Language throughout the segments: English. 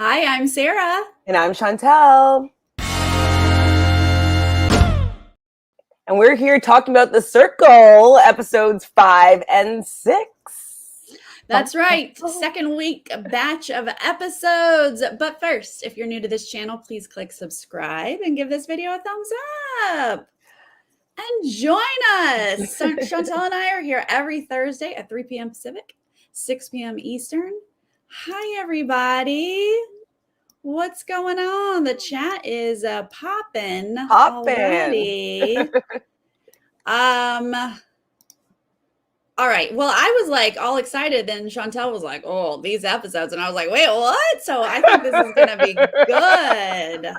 Hi, I'm Sarah. And I'm Chantele. And we're here talking about The Circle, episodes 5 and 6. That's right. Second week batch of episodes. But first, if you're new to this channel, please click subscribe and give this video a thumbs up. And join us. Chantele and I are here every Thursday at 3 p.m. Pacific, 6 p.m. Eastern. Hi, everybody. What's going on? The chat is popping already. All right. Well, I was like all excited. Then Chantele was like, oh, these episodes. And I was like, wait, what? So I think this is going to be good.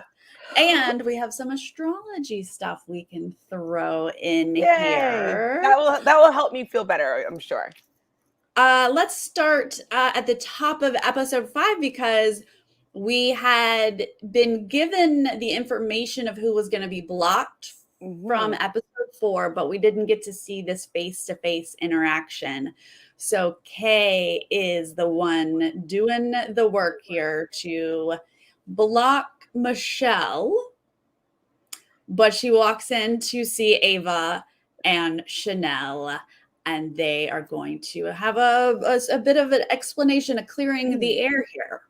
And we have some astrology stuff we can throw in here. That will help me feel better, I'm sure. Let's start at the top of episode 5 because we had been given the information of who was going to be blocked from episode 4, but we didn't get to see this face-to-face interaction. So Kay is the one doing the work here to block Michelle, but she walks in to see Ava and Chanel, and they are going to have a bit of an explanation, a clearing the air here.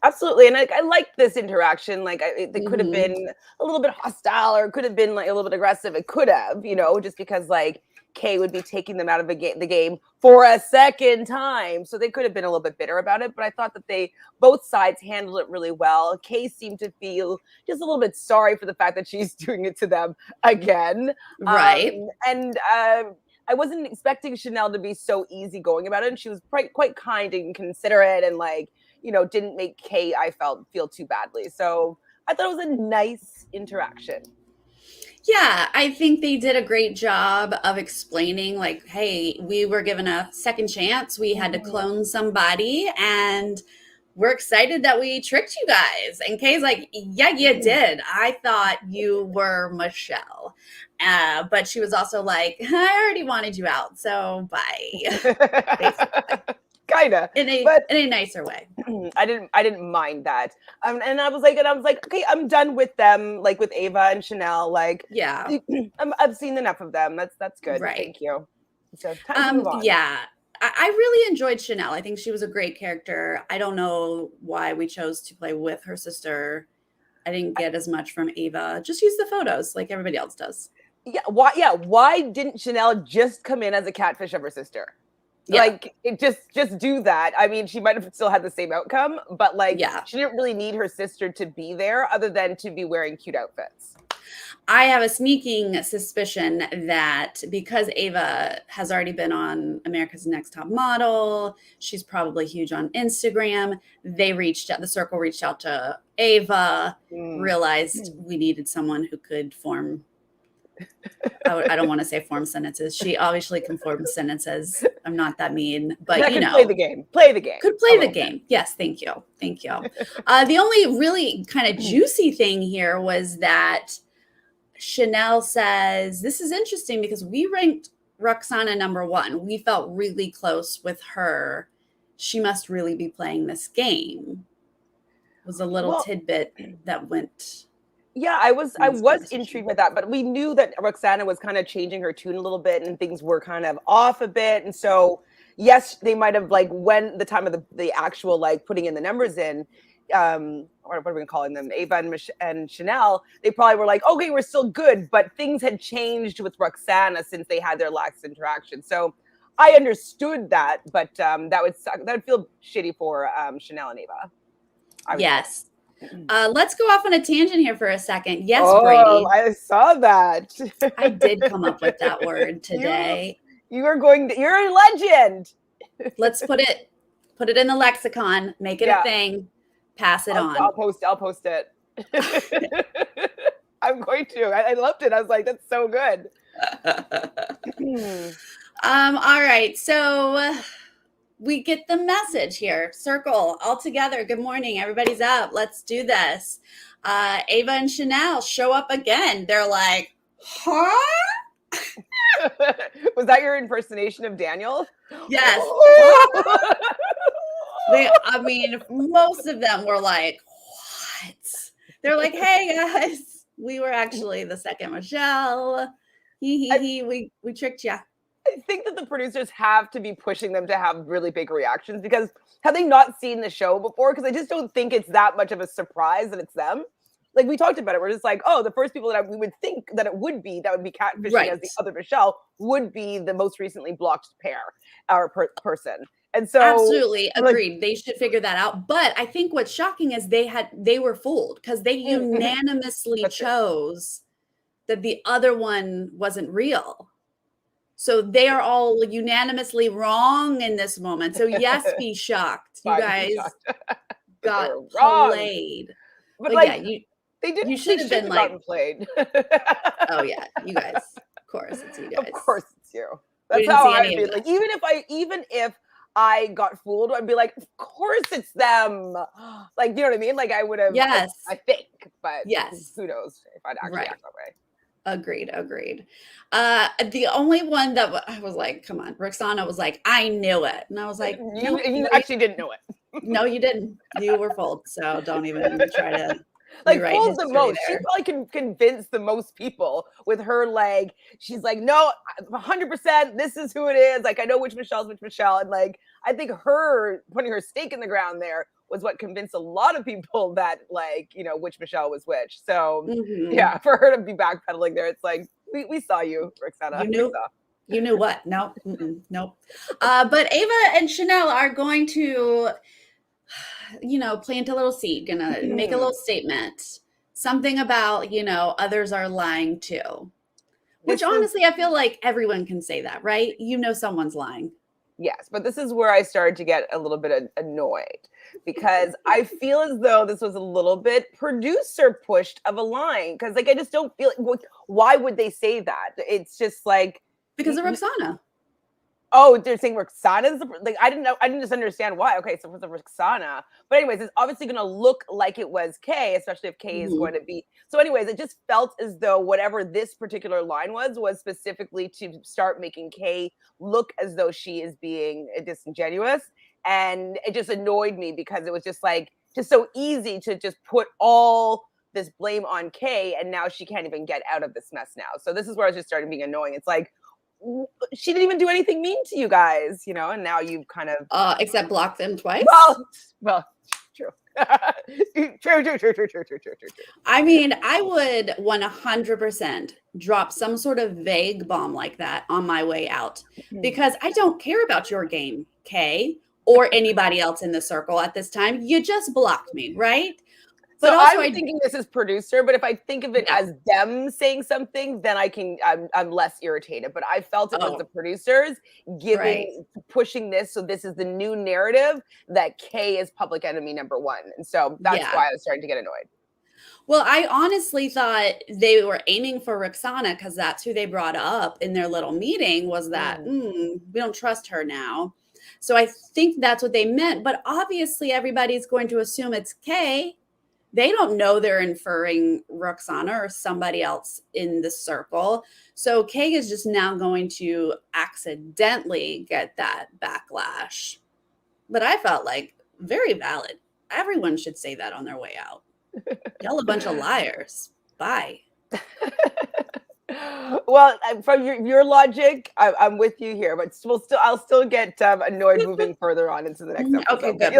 Absolutely. And I liked this interaction. Like it could have been a little bit hostile, or it could have been like a little bit aggressive. It could have, just because like Kay would be taking them out of the game for a second time. So they could have been a little bit bitter about it. But I thought that both sides handled it really well. Kay seemed to feel just a little bit sorry for the fact that she's doing it to them again. Right. I wasn't expecting Chanel to be so easygoing about it. And she was quite kind and considerate, and didn't make Kay, I feel too badly. So I thought it was a nice interaction. Yeah, I think they did a great job of explaining, like, hey, we were given a second chance. We had to clone somebody, and we're excited that we tricked you guys. And Kay's like, yeah, you did. I thought you were Michelle. But she was also like, I already wanted you out, so bye. Kinda, in a nicer way. I didn't mind that. And I was like, okay, I'm done with them, like with Ava and Chanel. Like, yeah, I've seen enough of them. That's good. Right. Thank you. So time to move on. Yeah. I really enjoyed Chanel. I think she was a great character. I don't know why we chose to play with her sister. I didn't get as much from Ava. Just use the photos like everybody else does. Yeah. Why didn't Chanel just come in as a catfish of her sister? Yeah. Like, it just do that. I mean, she might have still had the same outcome, but she didn't really need her sister to be there other than to be wearing cute outfits. I have a sneaking suspicion that because Ava has already been on America's Next Top Model, she's probably huge on Instagram. The Circle reached out to Ava, realized we needed someone who could form I don't want to say form sentences. She obviously can form sentences. I'm not that mean, but play the game. Play the game. Could play the game. Yes, thank you. The only really kind of juicy thing here was that Chanel says, this is interesting because we ranked Roxana number 1. We felt really close with her. She must really be playing this game. It was a little tidbit that went. Yeah, I was intrigued by that, but we knew that Roxana was kind of changing her tune a little bit, and things were kind of off a bit. And so, yes, they might have when the time of the actual putting in the numbers in, or what are we calling them, Ava and Chanel, they probably were like, okay, we're still good, but things had changed with Roxana since they had their last interaction. So I understood that, but that would suck. That would feel shitty for Chanel and Ava. Yes. Let's go off on a tangent here for a second. Yes, Brady. I saw that. I did come up with that word today. You're a legend. Let's put it in the lexicon, make it a thing, pass it on. I'll post it. I'm going to. I loved it. I was like, that's so good. All right. So we get the message here. Circle all together. Good morning. Everybody's up. Let's do this. Ava and Chanel show up again. They're like, huh? Was that your impersonation of Daniel? Yes. I mean, most of them were like, what? They're like, hey guys, we were actually the second Michelle. We tricked you. I think that the producers have to be pushing them to have really big reactions because have they not seen the show before? Because I just don't think it's that much of a surprise that it's them. Like we talked about it, we're just like, oh, the first people that we would think that it would be that would be catfishing as the other Michelle would be the most recently blocked pair or person. And so absolutely agreed. Like, they should figure that out. But I think what's shocking is they were fooled because they unanimously chose that the other one wasn't real. So they are all unanimously wrong in this moment. So yes, be shocked. You guys got played. But like, yeah, they didn't. You should have been like played. Oh yeah, you guys. Of course, it's you guys. Of course, it's you. That's how I'd be. Like, even if I got fooled, I'd be like, of course it's them. Like, you know what I mean? Like, I would have. Yes. I think, but yes, who knows if I'd actually act that way. Agreed. The only one that I was like, come on, Roxana was like, I knew it. And I was like, you actually didn't know it. No, you didn't. You were fooled. So don't even try to like fooled the most. There. She probably can convince the most people with her like, she's like, no, 100%, this is who it is. Like, I know which Michelle's which Michelle. And like, I think her putting her stake in the ground there was what convinced a lot of people that like, you know, which Michelle was which. So yeah, for her to be backpedaling there, it's like, we saw you, Roxana. You knew what? No, nope. But Ava and Chantele are going to, you know, plant a little seed, gonna make a little statement. Something about, you know, others are lying too. Which honestly, I feel like everyone can say that, right? You know someone's lying. Yes, but this is where I started to get a little bit annoyed because I feel as though this was a little bit producer pushed of a line because like I just don't feel like, why would they say that? It's just like because of Roxana. Oh, they're saying Roxana is like I didn't just understand why. Okay, so for the Roxana, but anyways, it's obviously going to look like it was Kay, especially if Kay is going to be. So, anyways, it just felt as though whatever this particular line was specifically to start making Kay look as though she is being disingenuous, and it just annoyed me because it was just like just so easy to just put all this blame on Kay, and now she can't even get out of this mess now. So this is where I just started being annoying. It's like, she didn't even do anything mean to you guys, you know, and now you've kind of except block them twice. Well, true. True. I mean, I would 100% drop some sort of vague bomb like that on my way out because I don't care about your game, Kay, or anybody else in the circle at this time. You just blocked me, right? But so also, I'm thinking this is producer, but if I think of it as them saying something, then I'm less irritated. But I felt it was the producers pushing this. So this is the new narrative that Kay is public enemy number one. And so that's why I was starting to get annoyed. Well, I honestly thought they were aiming for Roxana because that's who they brought up in their little meeting was that we don't trust her now. So I think that's what they meant. But obviously everybody's going to assume it's Kay. They don't know they're inferring Roxana or somebody else in the circle. So Kay is just now going to accidentally get that backlash. But I felt like very valid. Everyone should say that on their way out. Y'all a bunch of liars. Bye. Well, from your logic, I'm with you here, but I'll still get annoyed moving further on into the next episode. Okay, good.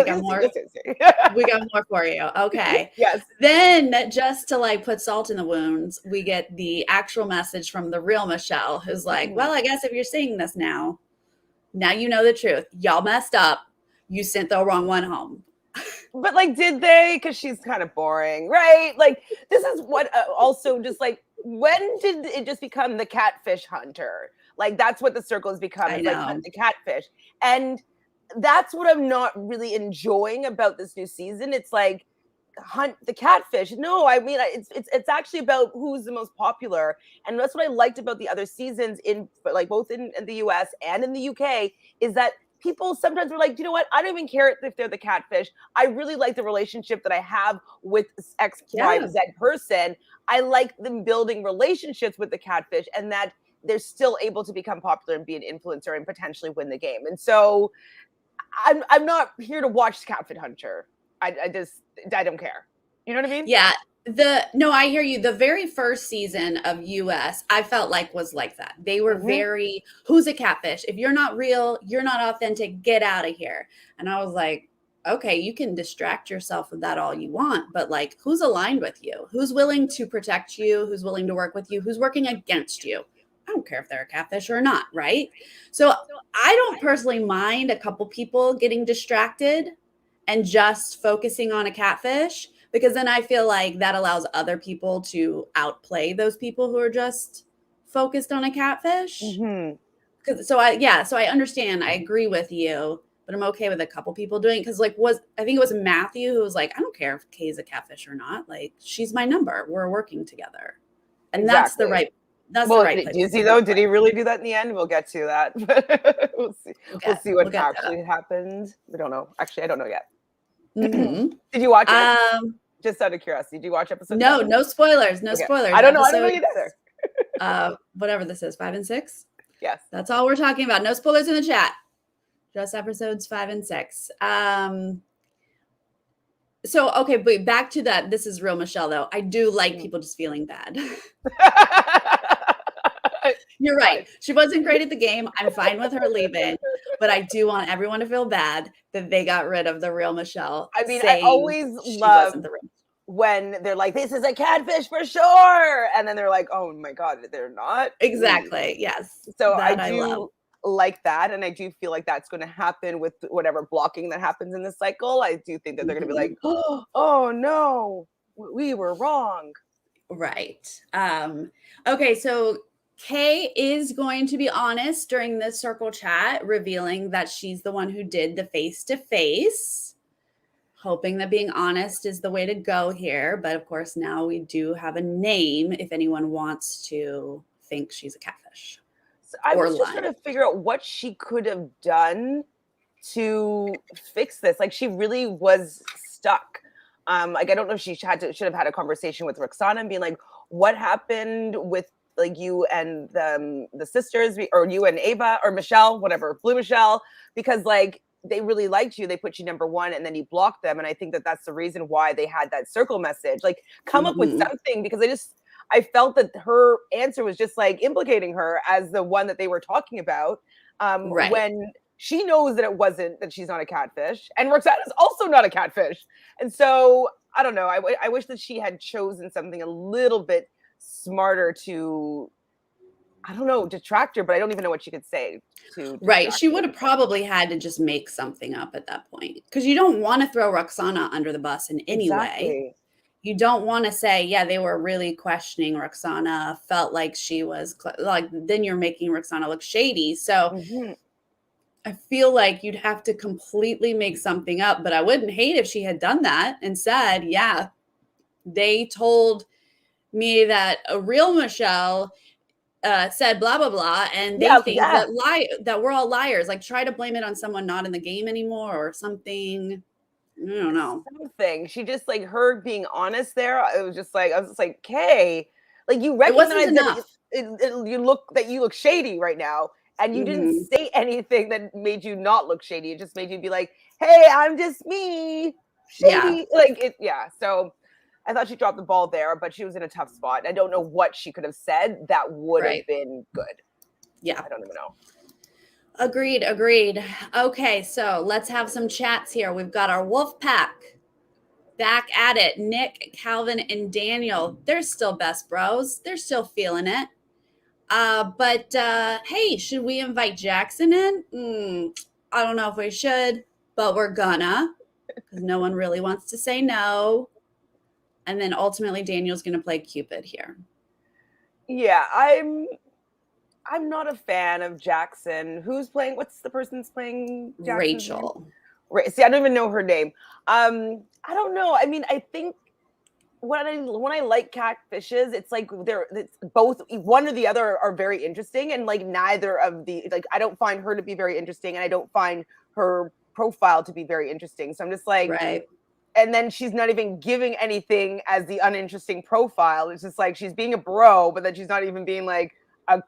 We got more for you. Okay. Yes. Then, just to like put salt in the wounds, we get the actual message from the real Michelle, who's like, "Well, I guess if you're seeing this now you know the truth. Y'all messed up. You sent the wrong one home." But like, did they? Because she's kind of boring, right? Like, this is what also just like. When did it just become the catfish hunter? Like that's what the circle has become. It's like hunt the catfish. And that's what I'm not really enjoying about this new season. It's like hunt the catfish. No, I mean it's actually about who's the most popular. And that's what I liked about the other seasons in like both in the US and in the UK is that people sometimes were like, you know what? I don't even care if they're the catfish. I really like the relationship that I have with X, Y, Z person. I like them building relationships with the catfish and that they're still able to become popular and be an influencer and potentially win the game. And so I'm not here to watch Catfish Hunter. I don't care. You know what I mean? Yeah. No, I hear you. The very first season of US, I felt like was like that. They were very, who's a catfish? If you're not real, you're not authentic, get out of here. And I was like, okay, you can distract yourself with that all you want, but like, who's aligned with you? Who's willing to protect you? Who's willing to work with you? Who's working against you? I don't care if they're a catfish or not, right? So I don't personally mind a couple people getting distracted and just focusing on a catfish, because then I feel like that allows other people to outplay those people who are just focused on a catfish. So I understand. I agree with you, but I'm okay with a couple people doing it, because I think it was Matthew who was like, I don't care if Kay's a catfish or not. Like, she's my number. We're working together, and that's the right. That's the right place. Do you see though? Did he really do that in the end? We'll get to that. We'll see. We'll see what actually happened. We don't know. Actually, I don't know yet. Did you watch it? Just out of curiosity, did you watch episode? No spoilers. No spoilers. I don't know. I don't know you either. Whatever this is, 5 and 6. Yes, that's all we're talking about. No spoilers in the chat. Just episodes 5 and 6. So okay, but back to that. This is real Michelle, though. I do like people just feeling bad. You're right. She wasn't great at the game. I'm fine with her leaving, but I do want everyone to feel bad that they got rid of the real Michelle. I mean, I always love when they're like, this is a catfish for sure. And then they're like, oh my God, they're not. Exactly. Yes. So I do like that. And I do feel like that's going to happen with whatever blocking that happens in the cycle. I do think that they're going to be like, oh no, we were wrong. Right. Okay. So Kay is going to be honest during this circle chat, revealing that she's the one who did the face-to-face, hoping that being honest is the way to go here. But of course, now we do have a name if anyone wants to think she's a catfish. So I was just trying to figure out what she could have done to fix this. Like, she really was stuck. Like, I don't know if she should have had a conversation with Roxana and being like, what happened with like you and the sisters, or you and Ava or Michelle, whatever, Blue Michelle, because like they really liked you. They put you number one and then you blocked them. And I think that that's the reason why they had that circle message. Like, come up with something, because I felt that her answer was just like implicating her as the one that they were talking about. When she knows that she's not a catfish, and Roxana's also not a catfish. And so I don't know. I wish that she had chosen something a little bit smarter to, I don't know, detract her, but I don't even know what she could say to. Right. She would have probably had to just make something up at that point, because you don't want to throw Roxana under the bus in any way. You don't want to say, yeah, they were really questioning Roxana, felt like she was like, then you're making Roxana look shady. So I feel like you'd have to completely make something up, but I wouldn't hate if she had done that and said, yeah, they told me that a real Michelle said blah blah blah, and they think that we're all liars. Like, try to blame it on someone not in the game anymore or something. I don't know. Something. She just, like, her being honest there. I was just like, Kay, like, you recognize that you look shady right now, and you didn't say anything that made you not look shady. It just made you be like, hey, I'm just me, shady. So I thought she dropped the ball there, but she was in a tough spot. I don't know what she could have said that would have been good. Yeah. I don't even know. Agreed. Okay, so let's have some chats here. We've got our wolf pack back at it. Nick, Calvin, and Daniel. They're still best bros. They're still feeling it. But hey, should we invite Jackson in? I don't know if we should, but we're gonna, because no one really wants to say no. And then ultimately, Daniel's going to play Cupid here. Yeah, I'm not a fan of Jackson. Who's playing? What's the person's playing? Jackson's Rachel. See, I don't even know her name. I don't know. I mean, I think when I like catfishes, it's like it's both one or the other are very interesting, and like neither of the, like, I don't find her to be very interesting, and I don't find her profile to be very interesting. So I'm just like, right. And then she's not even giving anything as the uninteresting profile. It's just like she's being a bro, but then she's not even being like a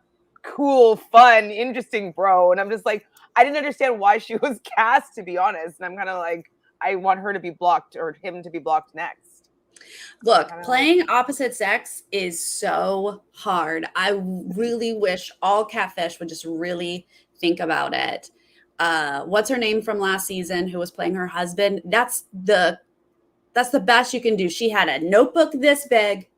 cool, fun, interesting bro. And I'm just like, I didn't understand why she was cast, to be honest. And I'm kind of like, I want her to be blocked or him to be blocked next. Look, playing opposite sex is so hard. I really wish all catfish would just really think about it. What's her name from last season who was playing her husband? That's the best you can do. She had a notebook this big,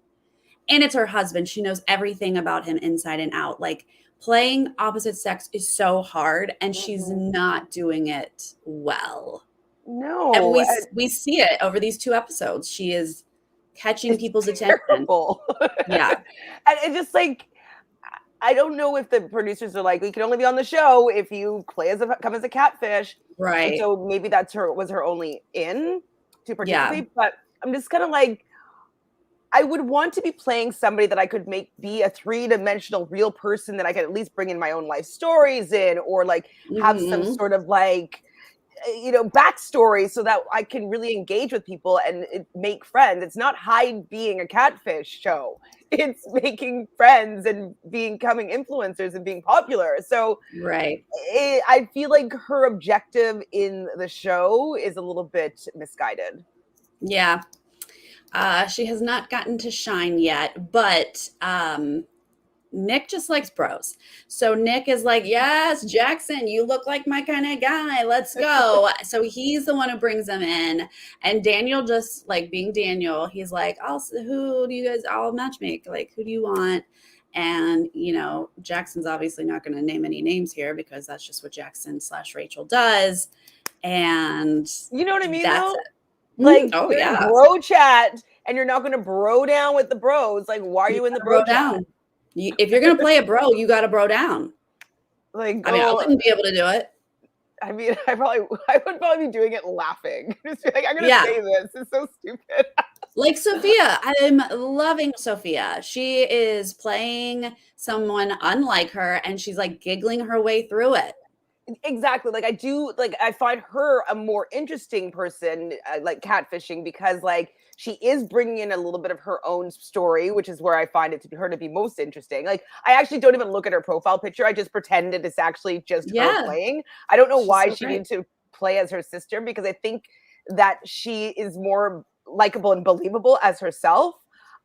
and it's her husband. She knows everything about him inside and out. Like, playing opposite sex is so hard, and she's not doing it well. No. And we see it over these 2 episodes. She is catching people's attention. Yeah. And it's just like, I don't know if the producers are like, we can only be on the show if you come as a catfish. Right. And so maybe was her only in to participate. Yeah. But I'm just kind of like, I would want to be playing somebody that I could make be a 3-dimensional real person that I could at least bring in my own life stories in, or like have some sort of like, backstory so that I can really engage with people and make friends. It's not Hyde being a catfish show. It's making friends and becoming influencers and being popular. So right. I feel like her objective in the show is a little bit misguided. Yeah. She has not gotten to shine yet, but Nick just likes bros. So Nick is like, yes, Jackson, you look like my kind of guy. Let's go. So he's the one who brings them in. And Daniel, just like being Daniel, he's like, who do you guys all matchmake? Like, who do you want? And, Jackson's obviously not going to name any names here because that's just what Jackson/Rachel does. And you know what I mean? That's it. Like, bro chat, and you're not going to bro down with the bros. Like, why are you in the bro chat? If you're going to play a bro, you got to bro down. Like, I wouldn't be able to do it. I mean, I would probably be doing it laughing. Just be like, I'm going to say this. It's so stupid. Like Sophia. I'm loving Sophia. She is playing someone unlike her, and she's like giggling her way through it. Exactly. Like, I find her a more interesting person, like catfishing, because like she is bringing in a little bit of her own story, which is where I find her to be most interesting. Like, I actually don't even look at her profile picture. I just pretend it's actually just her playing. I don't know why she needs to play as her sister, because I think that she is more likable and believable as herself.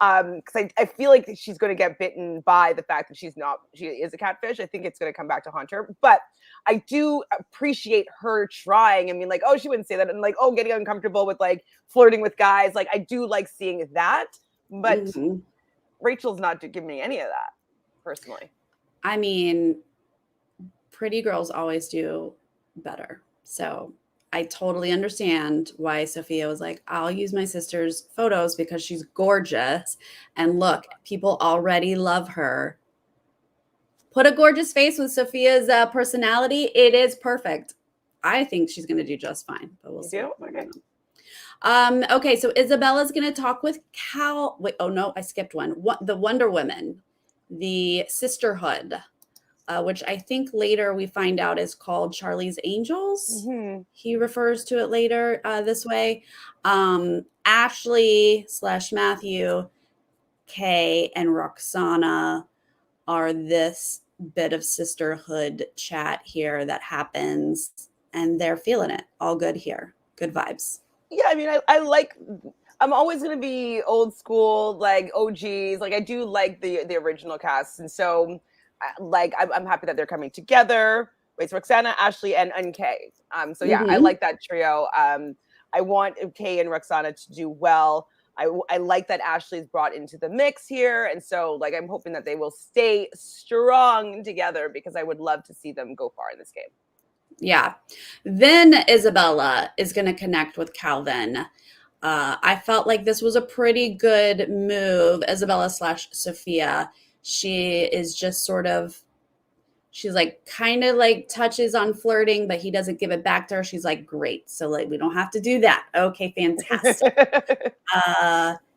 Because I feel like she's going to get bitten by the fact that she is a catfish. I think it's going to come back to haunt her. But I do appreciate her trying. I mean, like, she wouldn't say that. And like, getting uncomfortable with like flirting with guys. Like, I do like seeing that. But Rachel's not giving me any of that, personally. I mean, pretty girls always do better. So I totally understand why Sophia was like, I'll use my sister's photos because she's gorgeous. And look, people already love her. Put a gorgeous face with Sophia's personality. It is perfect. I think she's going to do just fine. But we'll see. Okay. Okay, so Isabella's going to talk with Cal. Wait, no, I skipped one. The Wonder Women, the sisterhood. Which I think later we find out is called Charlie's Angels. He refers to it later this way. Ashley/Matthew, Kay, and Roxana are this bit of sisterhood chat here that happens, and they're feeling it. All good here. Good vibes. Yeah, I mean, I'm always going to be old school, like OGs. Like, I do like the original cast. And so I'm happy that they're coming together. It's Roxana, Ashley, and Kay. So yeah, I like that trio. I want Kay and Roxana to do well. I like that Ashley's brought into the mix here, and so like I'm hoping that they will stay strong together, because I would love to see them go far in this game. Yeah. Then Isabella is going to connect with Calvin. I felt like this was a pretty good move. Isabella/Sophia. She is just she's like kind of like touches on flirting, but he doesn't give it back to her. She's like, great. So like, we don't have to do that. Okay, fantastic.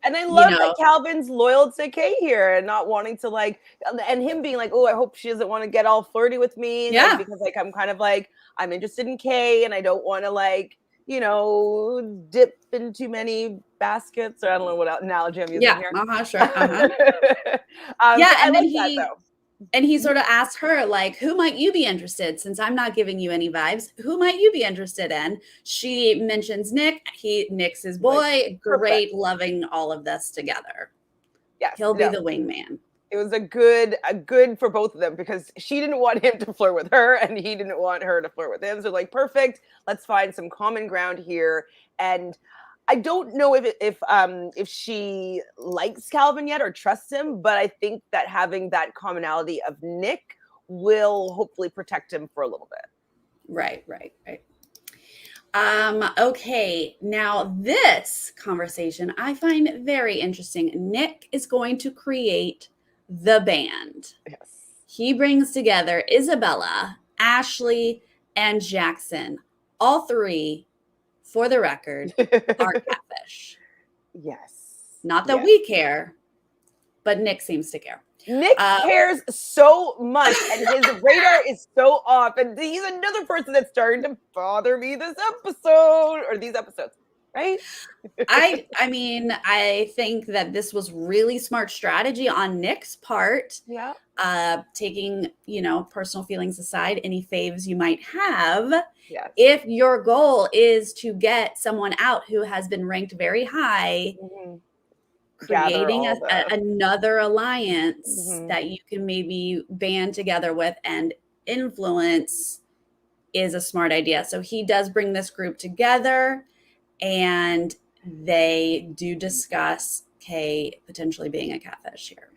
And I love that Calvin's loyal to Kay here and not wanting to like, and him being like, I hope she doesn't want to get all flirty with me. Yeah. Like, because like, I'm kind of like, I'm interested in Kay and I don't want to like, dip in too many baskets, or I don't know what analogy I'm using here. Sure. Yeah, and then And he sort of asked her, like, who might you be interested? Since I'm not giving you any vibes, who might you be interested in? She mentions Nick. Nick's his boy. Like, great, loving all of this together. Yes, He'll be the wingman. It was a good for both of them because she didn't want him to flirt with her and he didn't want her to flirt with him. So like, perfect. Let's find some common ground here. And I don't know if she likes Calvin yet or trusts him, but I think that having that commonality of Nick will hopefully protect him for a little bit. Right. Okay, now this conversation I find very interesting. Nick is going to create the band. Yes. He brings together Isabella, Ashley, and Jackson. All three, for the record, are catfish. Yes. Not that we care, but Nick seems to care. Nick cares so much and his radar is so off. And he's another person that's starting to bother me this episode or these episodes, right? I mean, I think that this was really smart strategy on Nick's part. Yeah. Taking, personal feelings aside, any faves you might have. Yes. If your goal is to get someone out who has been ranked very high, creating another alliance that you can maybe band together with and influence is a smart idea. So he does bring this group together and they do discuss Kay potentially being a catfish here.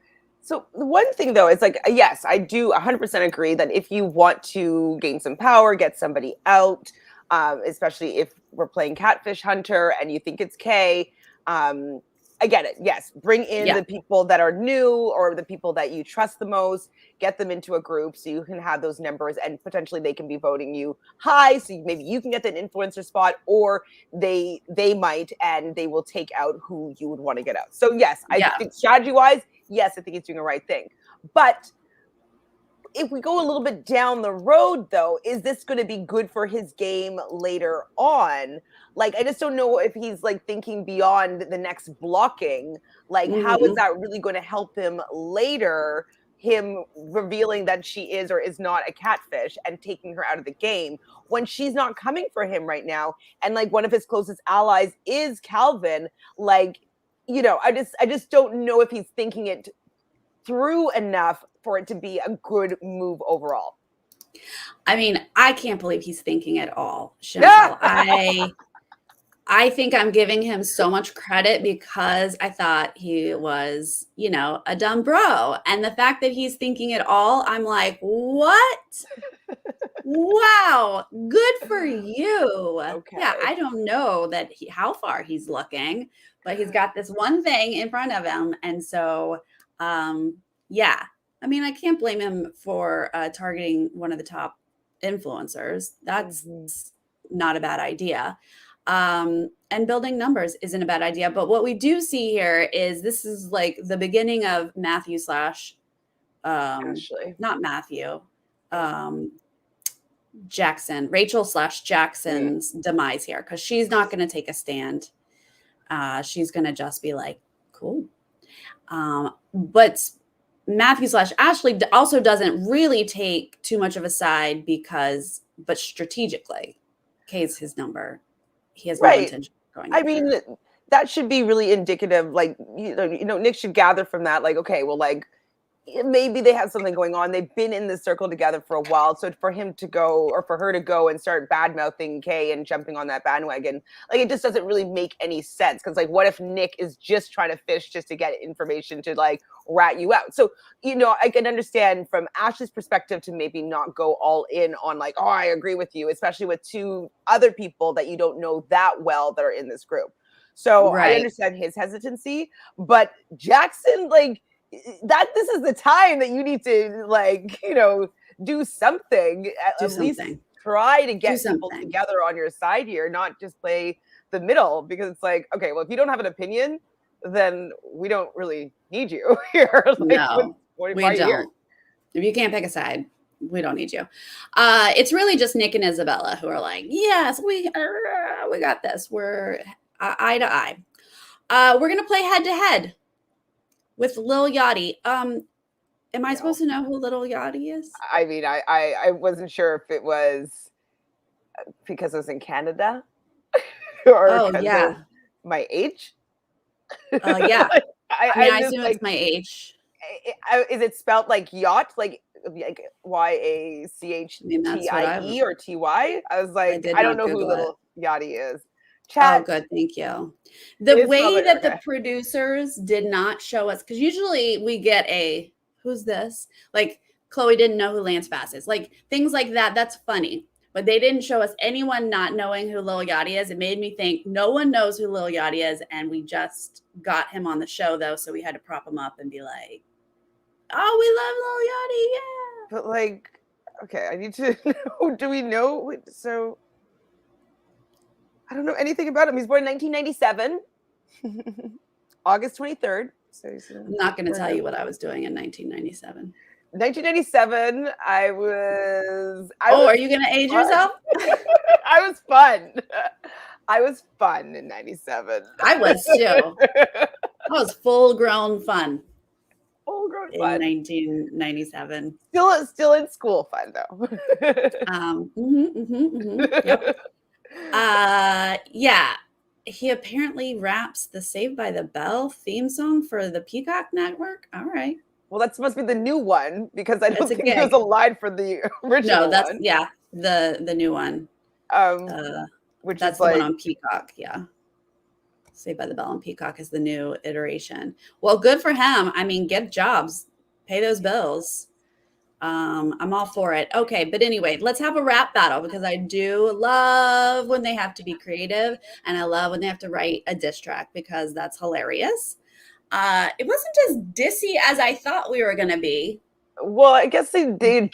So the one thing though is like, yes, I do 100% agree that if you want to gain some power, get somebody out, especially if we're playing Catfish Hunter and you think it's Kay, I get it. Yes. Bring in the people that are new or the people that you trust the most, get them into a group so you can have those numbers and potentially they can be voting you high. So maybe you can get that influencer spot or they might, and they will take out who you would want to get out. So yes, I think strategy wise, yes, I think he's doing the right thing. But if we go a little bit down the road, though, is this going to be good for his game later on? Like, I just don't know if he's like thinking beyond the next blocking. Like, how is that really going to help him later? Him revealing that she is or is not a catfish and taking her out of the game when she's not coming for him right now. And like one of his closest allies is Calvin. Like, I just don't know if he's thinking it through enough for it to be a good move overall. I mean, I can't believe he's thinking at all, Chantele. I think I'm giving him so much credit because I thought he was, a dumb bro. And the fact that he's thinking it all, I'm like, what? Wow, good for you. Okay. Yeah, I don't know how far he's looking, but he's got this one thing in front of him. And so, I mean, I can't blame him for targeting one of the top influencers. That's not a bad idea. And building numbers isn't a bad idea. But what we do see here is this is like the beginning of Matthew / Ashley. Not Matthew, Jackson, Rachel / Jackson's demise here, because she's not going to take a stand. She's going to just be like, cool. But Matthew / Ashley also doesn't really take too much of a side but strategically, Kay's his number. He has no intention of going. I mean, that should be really indicative. Like, Nick should gather from that. Like, okay, well, like maybe they have something going on. They've been in this circle together for a while. So for him to go or for her to go and start bad mouthing Kay and jumping on that bandwagon, like it just doesn't really make any sense. Cause like, what if Nick is just trying to fish just to get information to like rat you out? So, I can understand from Ashley's perspective to maybe not go all in on like, oh, I agree with you, especially with two other people that you don't know that well that are in this group. So I understand his hesitancy, but Jackson, like, this is the time that you need to like, do something, at least try to get people together on your side here, not just play the middle, because it's like, okay, well, if you don't have an opinion, then we don't really need you here. Like, no, we don't. Here? If you can't pick a side, we don't need you. It's really just Nick and Isabella who are like, yes, we got this. We're eye to eye. We're going to play head to head with Lil Yachty. Am I supposed to know who Little Yachty is? I mean, I wasn't sure if it was because I was in Canada or because of my age. Yeah. I mean, I assume like, it's my age. Is it spelled like yacht, like YACHTIE or TY? I was like, I don't know who Little Yachty is. Chat. Oh, good. Thank you. The way that the producers did not show us, because usually we get a, who's this? Like, Chloe didn't know who Lance Bass is. Like, things like that. That's funny. But they didn't show us anyone not knowing who Lil Yachty is. It made me think no one knows who Lil Yachty is. And we just got him on the show, though. So we had to prop him up and be like, oh, we love Lil Yachty. Yeah. But like, okay, I need to know. Do we know? So I don't know anything about him. He's born in 1997, August 23rd. So I'm not going to tell you what I was doing in 1997. 1997, I was are you going to age yourself? I was fun. I was fun in 97. I was too. I was full-grown fun. Full-grown fun. In 1997. Still in school fun, though. Yep. Yeah. He apparently raps the Saved by the Bell theme song for the Peacock Network. All right. Well, that must be the new one because I don't think there's a line for the original. No, that's the new one. Which that's is the one on Peacock. Yeah. Saved by the Bell on Peacock is the new iteration. Well, good for him. I mean, get jobs, pay those bills. I'm all for it. Okay, but anyway, let's have a rap battle because I do love when they have to be creative and I love when they have to write a diss track because that's hilarious. It wasn't as dissy as I thought we were going to be. Well, I guess they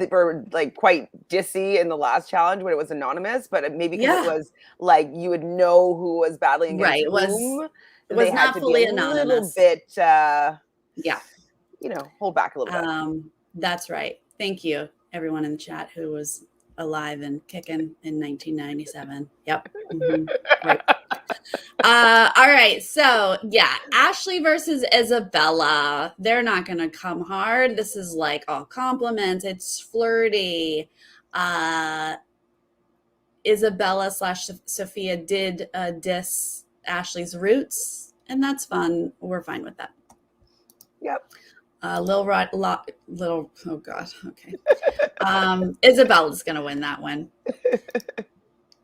were like quite dissy in the last challenge when it was anonymous, but maybe because it was like you would know who was battling against whom. It was not fully anonymous. A little bit, hold back a little bit. That's right. Thank you, everyone in the chat who was alive and kicking in 1997. Yep. Mm-hmm. Right. All right. So, Ashley versus Isabella. They're not going to come hard. This is like all compliments. It's flirty. Isabella / Sophia did diss Ashley's roots, and that's fun. We're fine with that. Yep. Oh God. Okay. Isabella's going to win that one.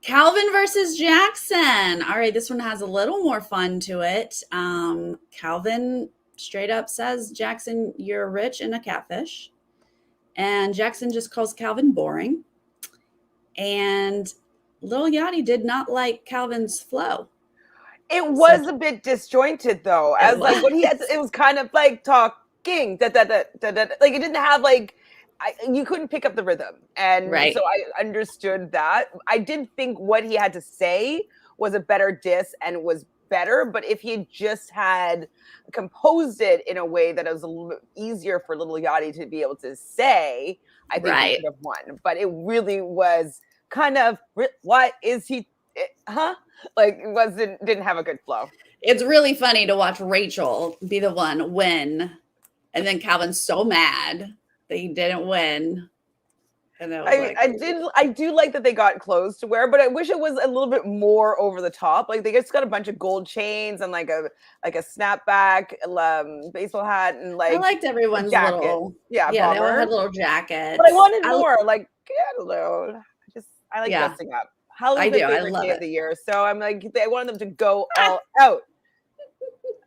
Calvin versus Jackson. All right. This one has a little more fun to it. Calvin straight up says, Jackson, you're rich and a catfish. And Jackson just calls Calvin boring. And Lil Yachty did not like Calvin's flow. It was a bit disjointed though. As like what he had, it was kind of like talking like it didn't have like you couldn't pick up the rhythm, and so I understood that. I did think what he had to say was a better diss and was better, but if he just had composed it in a way that it was a little easier for Little Yachty to be able to say, I think he could have won. But it really was kind of what is he? Like it didn't have a good flow. It's really funny to watch Rachel be the one win. And then Calvin's so mad that he didn't win. And I do like that they got clothes to wear, but I wish it was a little bit more over the top. Like they just got a bunch of gold chains and like a snapback baseball hat and like I liked everyone's little they all had little jackets. But I wanted more. Like I don't know. I like dressing up. Halloween's my favorite day of the year, so I'm like I wanted them to go all out.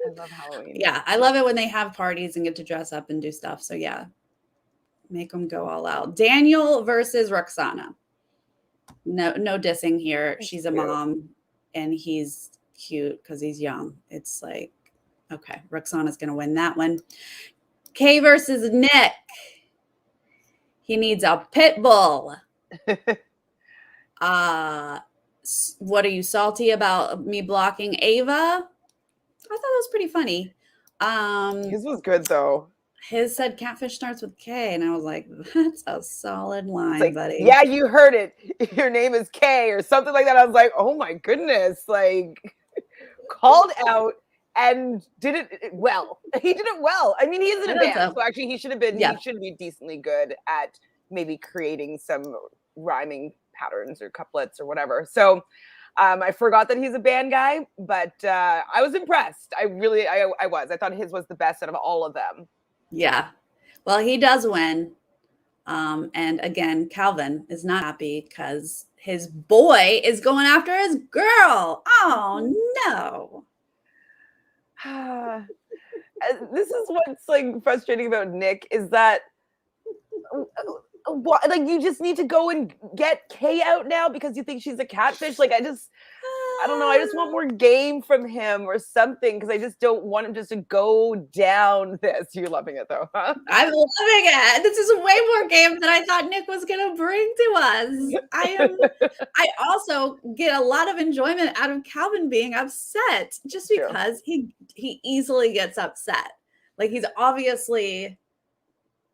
I love Halloween. Yeah, I love it when they have parties and get to dress up and do stuff. So yeah, make them go all out. Daniel versus Roxana. No dissing here. She's a mom and he's cute because he's young. It's like, okay, Roxana's going to win that one. Kay versus Nick. He needs a pit bull. What are you salty about me blocking Ava? I thought that was pretty funny. His was good though. His said catfish starts with K, and I was like, that's a solid line, like, buddy. Yeah, you heard it. Your name is K or something like that. I was like, oh my goodness, like called out and did it well. He did it well. I mean, he's in a band, so actually he should be decently good at maybe creating some rhyming patterns or couplets or whatever. So I forgot that he's a band guy, but I was impressed. I was. I thought his was the best out of all of them. Yeah. Well, he does win. And again, Calvin is not happy because his boy is going after his girl. Oh, no. This is what's like frustrating about Nick is that like you just need to go and get Kay out now because you think she's a catfish. Like I don't know. I just want more game from him or something because I just don't want him just to go down this. You're loving it though, huh? I'm loving it. This is way more game than I thought Nick was going to bring to us. I also get a lot of enjoyment out of Calvin being upset just because he easily gets upset. Like he's obviously,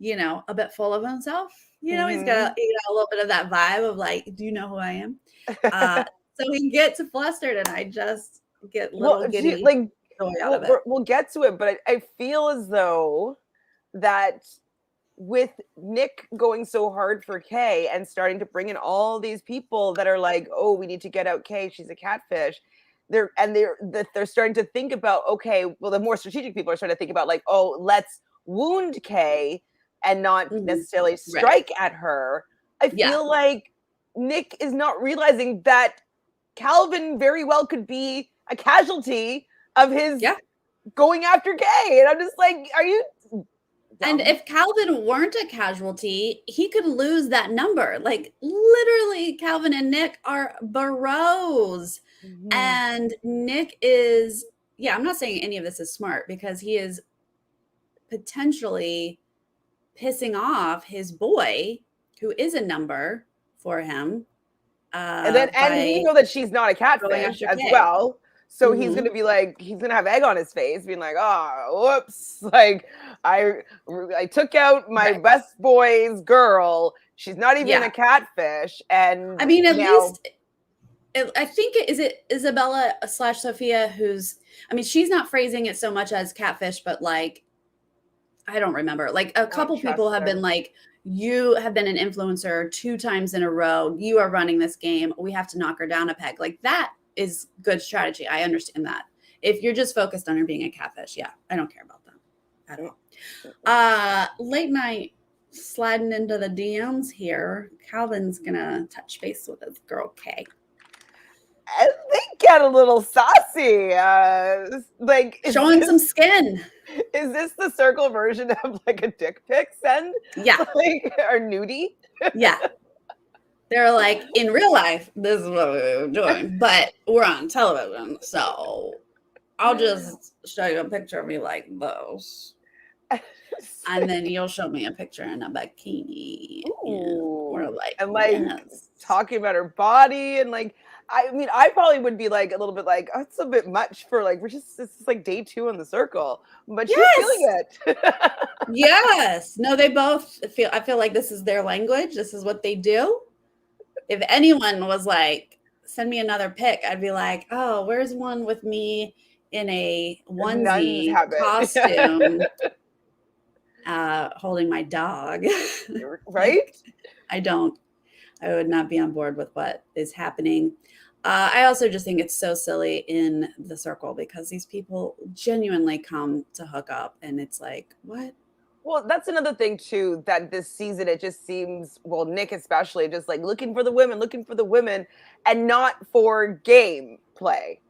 a bit full of himself. He's got a little bit of that vibe of like, do you know who I am? So he gets flustered, and I just get giddy joy out of it. We'll get to it, but I feel as though that with Nick going so hard for Kay and starting to bring in all these people that are like, oh, we need to get out Kay, she's a catfish. They're starting to think about, okay, well, the more strategic people are starting to think about like, oh, let's wound Kay and not necessarily strike at her. I feel like Nick is not realizing that Calvin very well could be a casualty of his going after Kay. And I'm just like, are you dumb? And if Calvin weren't a casualty, he could lose that number. Like literally, Calvin and Nick are bros. And Nick is, I'm not saying any of this is smart because he is potentially pissing off his boy who is a number for him. And we know that she's not a catfish as well. So he's going to be like, he's going to have egg on his face being like, oh, whoops. Like I took out my best boy's girl. She's not even a catfish. And I mean, at least I think is it Isabella / Sophia who's, I mean, she's not phrasing it so much as catfish, but like, I don't remember. Like a couple people have been like, you have been an influencer 2 times in a row. You are running this game. We have to knock her down a peg. Like that is good strategy. I understand that. If you're just focused on her being a catfish, I don't care about that at all. Late night sliding into the DMs here. Calvin's gonna touch base with his girl Kay. And they get a little saucy, like showing some skin. Is this the circle version of like a dick pic send? Yeah, like or nudie? Yeah, they're like in real life. This is what we're doing, but we're on television, so I'll just show you a picture of me like this, and then you'll show me a picture in a bikini. Or like, and like talking about her body and like. I mean, I probably would be like a little bit like, oh, it's a bit much for like, this is like day 2 on the circle, but she's feeling it. Yes. No, they both I feel like this is their language. This is what they do. If anyone was like, send me another pic, I'd be like, oh, where's one with me in a onesie costume, holding my dog. Right? I would not be on board with what is happening. I also just think it's so silly in the circle because these people genuinely come to hook up and it's like, what? Well, that's another thing too, that this season, it just seems, well, Nick especially, just like looking for the women and not for game play.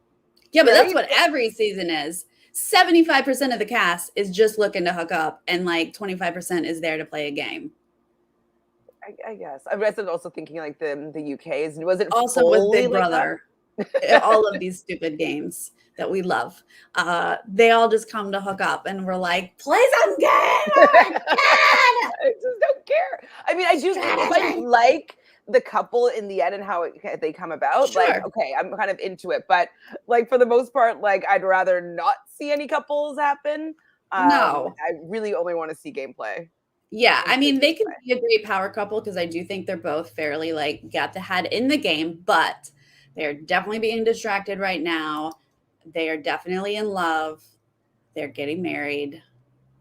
Yeah, but that's what every season is. 75% of the cast is just looking to hook up and like 25% is there to play a game. I guess. I was also thinking like the UK's. Was it also with Big Brother? All of these stupid games that we love. They all just come to hook up and we're like, play some game. I just don't care. I mean, I do like the couple in the end and how they come about. Sure. Like, okay, I'm kind of into it. But like for the most part, like I'd rather not see any couples happen. No. I really only want to see gameplay. Yeah, I mean, they can be a great power couple because I do think they're both fairly like got the head in the game, but they're definitely being distracted right now. They are definitely in love. They're getting married.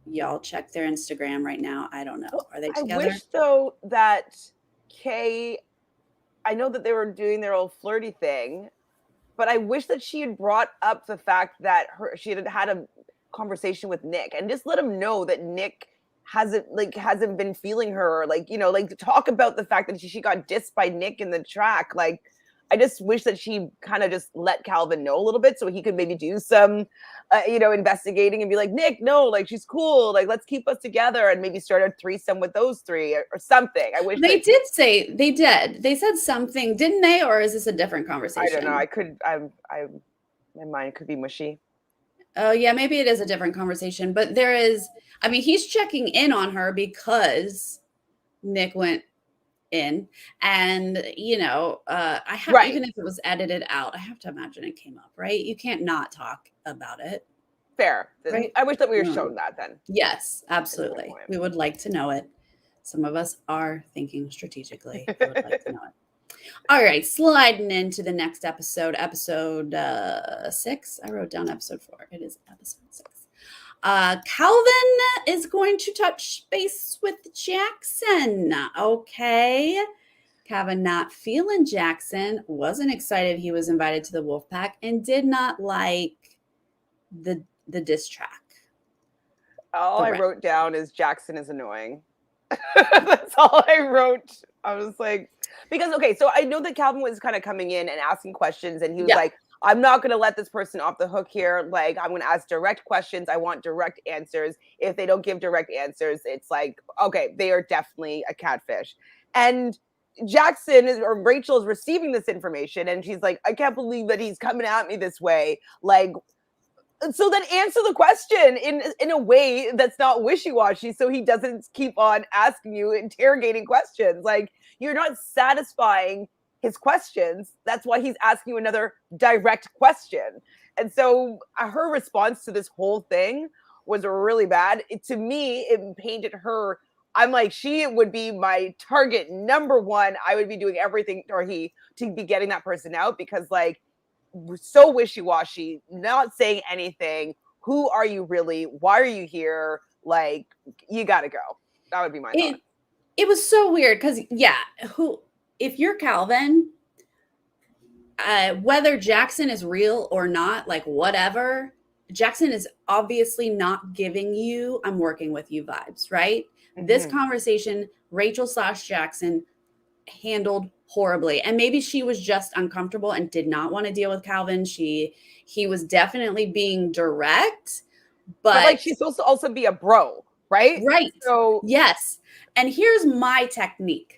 Y'all check their Instagram right now. I don't know. Are they together? I wish though that Kay, I know that they were doing their old flirty thing, but I wish that she had brought up the fact that she had had a conversation with Nick and just let him know that Nick hasn't been feeling her, like talk about the fact that she got dissed by Nick in the track. Like, I just wish that she kind of just let Calvin know a little bit so he could maybe do some investigating and be like, Nick, no, like, she's cool, like, let's keep us together, and maybe start a threesome with those three or something. I wish they said something, didn't they? Or is this a different conversation? I don't know. My mind could be mushy. Oh yeah, maybe it is a different conversation, but he's checking in on her because Nick went in, and Right. even if it was edited out, I have to imagine it came up, right? You can't not talk about it. Fair. Right? I wish that we were shown that then. Yes, absolutely. We would like to know it. Some of us are thinking strategically. We would like to know it. All right, sliding into the next episode 6. I wrote down episode 4. It is episode 6. Calvin is going to touch base with Jackson. Okay. Calvin not feeling Jackson, wasn't excited he was invited to the Wolfpack, and did not like the diss track. All I wrote down is Jackson is annoying. That's all I wrote. I was like, because, okay, so I know that Calvin was kind of coming in and asking questions, and he was like, I'm not going to let this person off the hook here. Like, I'm going to ask direct questions. I want direct answers. If they don't give direct answers, it's like, okay, they are definitely a catfish. And Rachel is receiving this information, and she's like, I can't believe that he's coming at me this way. Like, so then answer the question in a way that's not wishy-washy, so he doesn't keep on asking you interrogating questions. Like, you're not satisfying his questions. That's why he's asking you another direct question. And so her response to this whole thing was really bad. To me, it painted her, I'm like, she would be my target number one. I would be doing everything to be getting that person out, because, like, so wishy-washy, not saying anything. Who are you really? Why are you here? Like, you gotta go. That would be my thought. It was so weird because, if you're Calvin, whether Jackson is real or not, like, whatever, Jackson is obviously not giving you I'm working with you vibes, right? Mm-hmm. This conversation, Rachel/Jackson handled horribly, and maybe she was just uncomfortable and did not want to deal with Calvin. He was definitely being direct, but like, she's supposed to also be a bro, right? So yes. And here's my technique.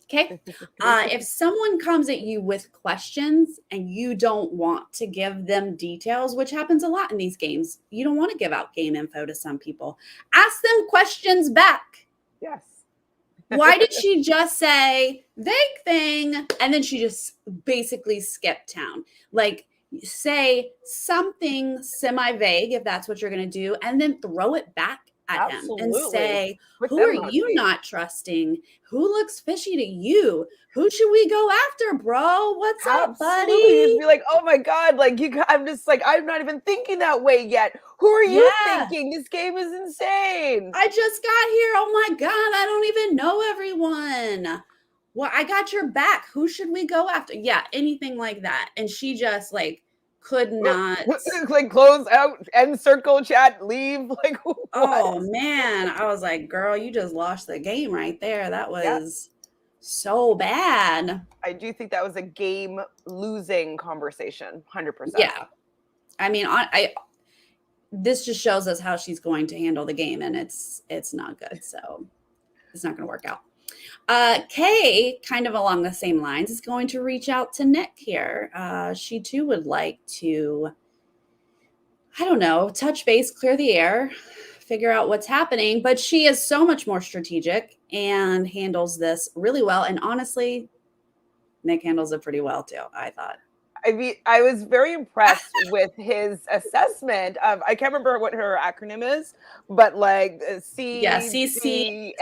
Okay. If someone comes at you with questions and you don't want to give them details, which happens a lot in these games, you don't want to give out game info to some people. Ask them questions back. Yes. Why did she just say vague thing and then she just basically skipped town? Like, say something semi-vague if that's what you're going to do, and then throw it back at him and say, who are you not trusting? Who looks fishy to you? Who should we go after, bro? What's up, buddy? Just be like, oh my God, like, I'm just like, I'm not even thinking that way yet. Who are you thinking? This game is insane. I just got here. Oh my God, I don't even know everyone. Well, I got your back. Who should we go after? Yeah, anything like that. And she just, like, could not, like, close out, end circle, chat, leave. Like, what? Oh man, I was like, girl, you just lost the game right there. That was so bad. I do think that was a game losing conversation, 100%. Yeah, I mean, this just shows us how she's going to handle the game, and it's not good. So it's not going to work out. Kay, kind of along the same lines, is going to reach out to Nick here. She too would like to, I don't know, touch base, clear the air, figure out what's happening. But she is so much more strategic and handles this really well. And honestly, Nick handles it pretty well too, I thought. I mean, I was very impressed with his assessment of, I can't remember what her acronym is, but like CCF.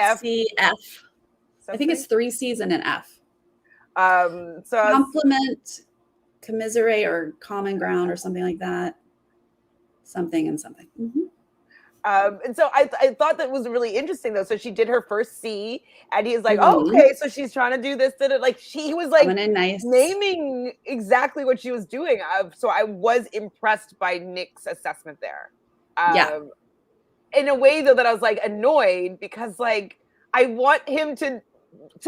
I think it's 3 C's and an F. So compliment, commiserate, or common ground, or something like that. something and something. Mm-hmm. And so I thought that was really interesting though. So she did her first C, and he's like, "Oh, Mm-hmm. okay." So she's trying to do this. Like he was like Nice. naming exactly what she was doing. So I was impressed by Nick's assessment there. Yeah. In a way though that I was like annoyed because like I want him to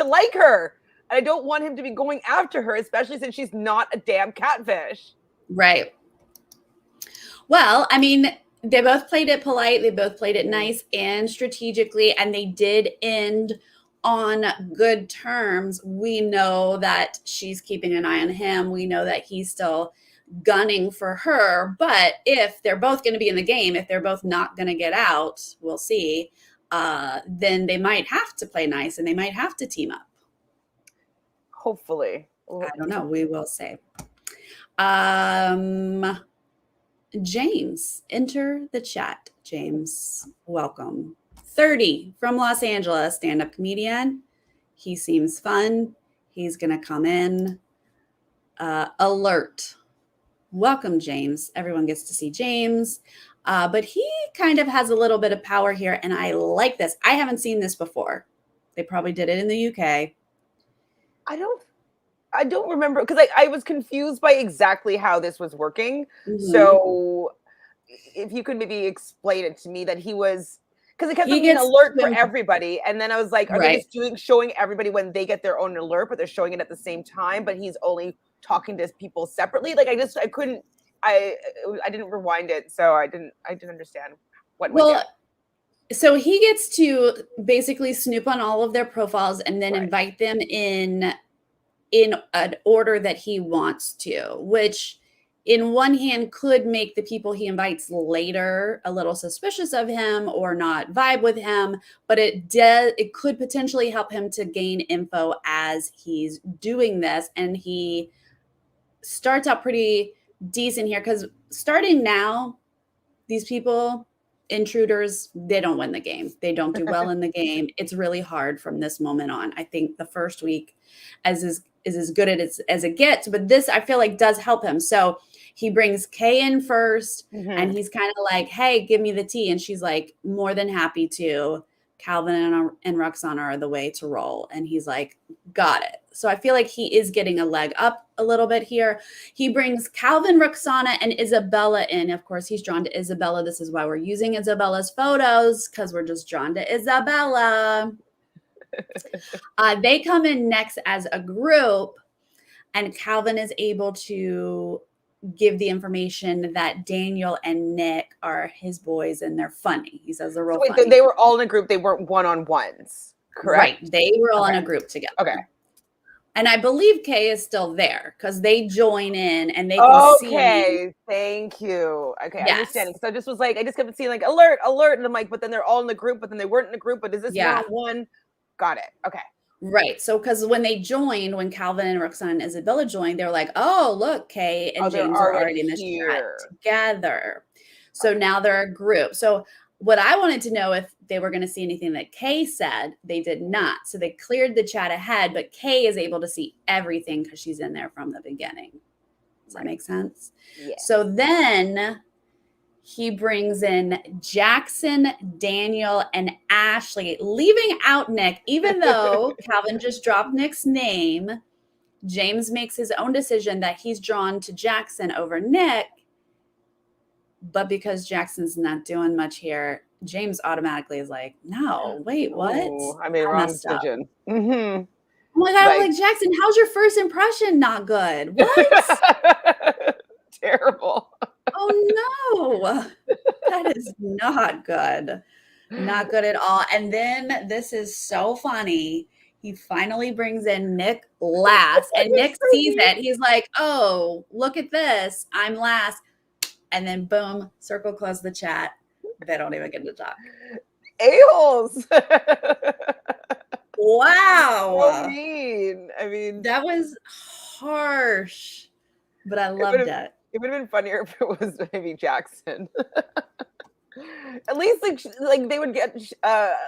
like her. And I don't want him to be going after her, especially since she's not a damn catfish. Right. Well, I mean, they both played it polite. They both played it nice and strategically, and they did end on good terms. We know that she's keeping an eye on him. We know that he's still gunning for her. But if they're both going to be in the game, if they're both not going to get out, we'll see. Then they might have to play nice, and they might have to team up. Hopefully. I don't know. We will see. James, enter the chat. James, welcome. 30 from Los Angeles, stand-up comedian. He seems fun. He's going to come in. Alert. Welcome, James. Everyone gets to see James. But he kind of has a little bit of power here, and I like this. I haven't seen this before. They probably did it in the UK. I don't remember because I was confused by exactly how this was working. Mm-hmm. So if you could maybe explain it to me that he was because it kept being an alert for everybody. And then I was like, are they just showing everybody when they get their own alert, but they're showing it at the same time, but he's only talking to people separately? Like I didn't rewind it, so I didn't understand what went down. So he gets to basically snoop on all of their profiles and then invite them in an order that he wants to, which in one hand could make the people he invites later a little suspicious of him or not vibe with him, but it could potentially help him to gain info as he's doing this. And he starts out pretty decent here because starting now, these people, intruders, they don't win the game. They don't do well in the game. It's really hard from this moment on. I think the first week is as good as it gets, but this I feel like does help him. So he brings Kay in first, and he's kind of like, hey, give me the tea. And she's like, more than happy to. Calvin and Roxana are the way to roll. And he's like, got it. So I feel like he is getting a leg up a little bit here. He brings Calvin, Roxana, and Isabella in. Of course, he's drawn to Isabella. This is why we're using Isabella's photos, because we're just drawn to Isabella. They come in next as a group, and Calvin is able to give the information that Daniel and Nick are his boys and they're funny. He says they're real funny. They were all in a group. They weren't one-on-ones, correct? Right. They were all in a group together. Okay. And I believe Kay is still there because they join in and they can see. Okay. Thank you. Okay. Yes. Understanding. So I just was like, I just kept seeing like alert. And I'm like, but then they're all in the group, but then they weren't in the group. But is this one-on-one? Got it. Okay. Right. So, because when they joined, when Calvin and Roxana and Isabella joined, they were like, oh, look, Kay and James are already in this chat together. So now they're a group. So what I wanted to know if they were going to see anything that Kay said, they did not. So they cleared the chat ahead, but Kay is able to see everything because she's in there from the beginning. Does that make sense? Yeah. So then he brings in Jackson, Daniel, and Ashley, leaving out Nick. Even though Calvin just dropped Nick's name, James makes his own decision that he's drawn to Jackson over Nick. But because Jackson's not doing much here, James automatically is like, no, wait, what? Oh, I made a wrong decision. Mm-hmm. Oh my God, I'm like, Jackson, how's your first impression? Not good. What? Terrible. Oh no, that is not good. Not good at all. And then this is so funny. He finally brings in Nick last, and Nick sees it. He's like, oh, look at this. I'm last. And then boom, circle close the chat. They don't even get to talk. A-holes. Wow. So mean. I mean, that was harsh, but I loved it. It would have been funnier if it was maybe Jackson. At least like they would get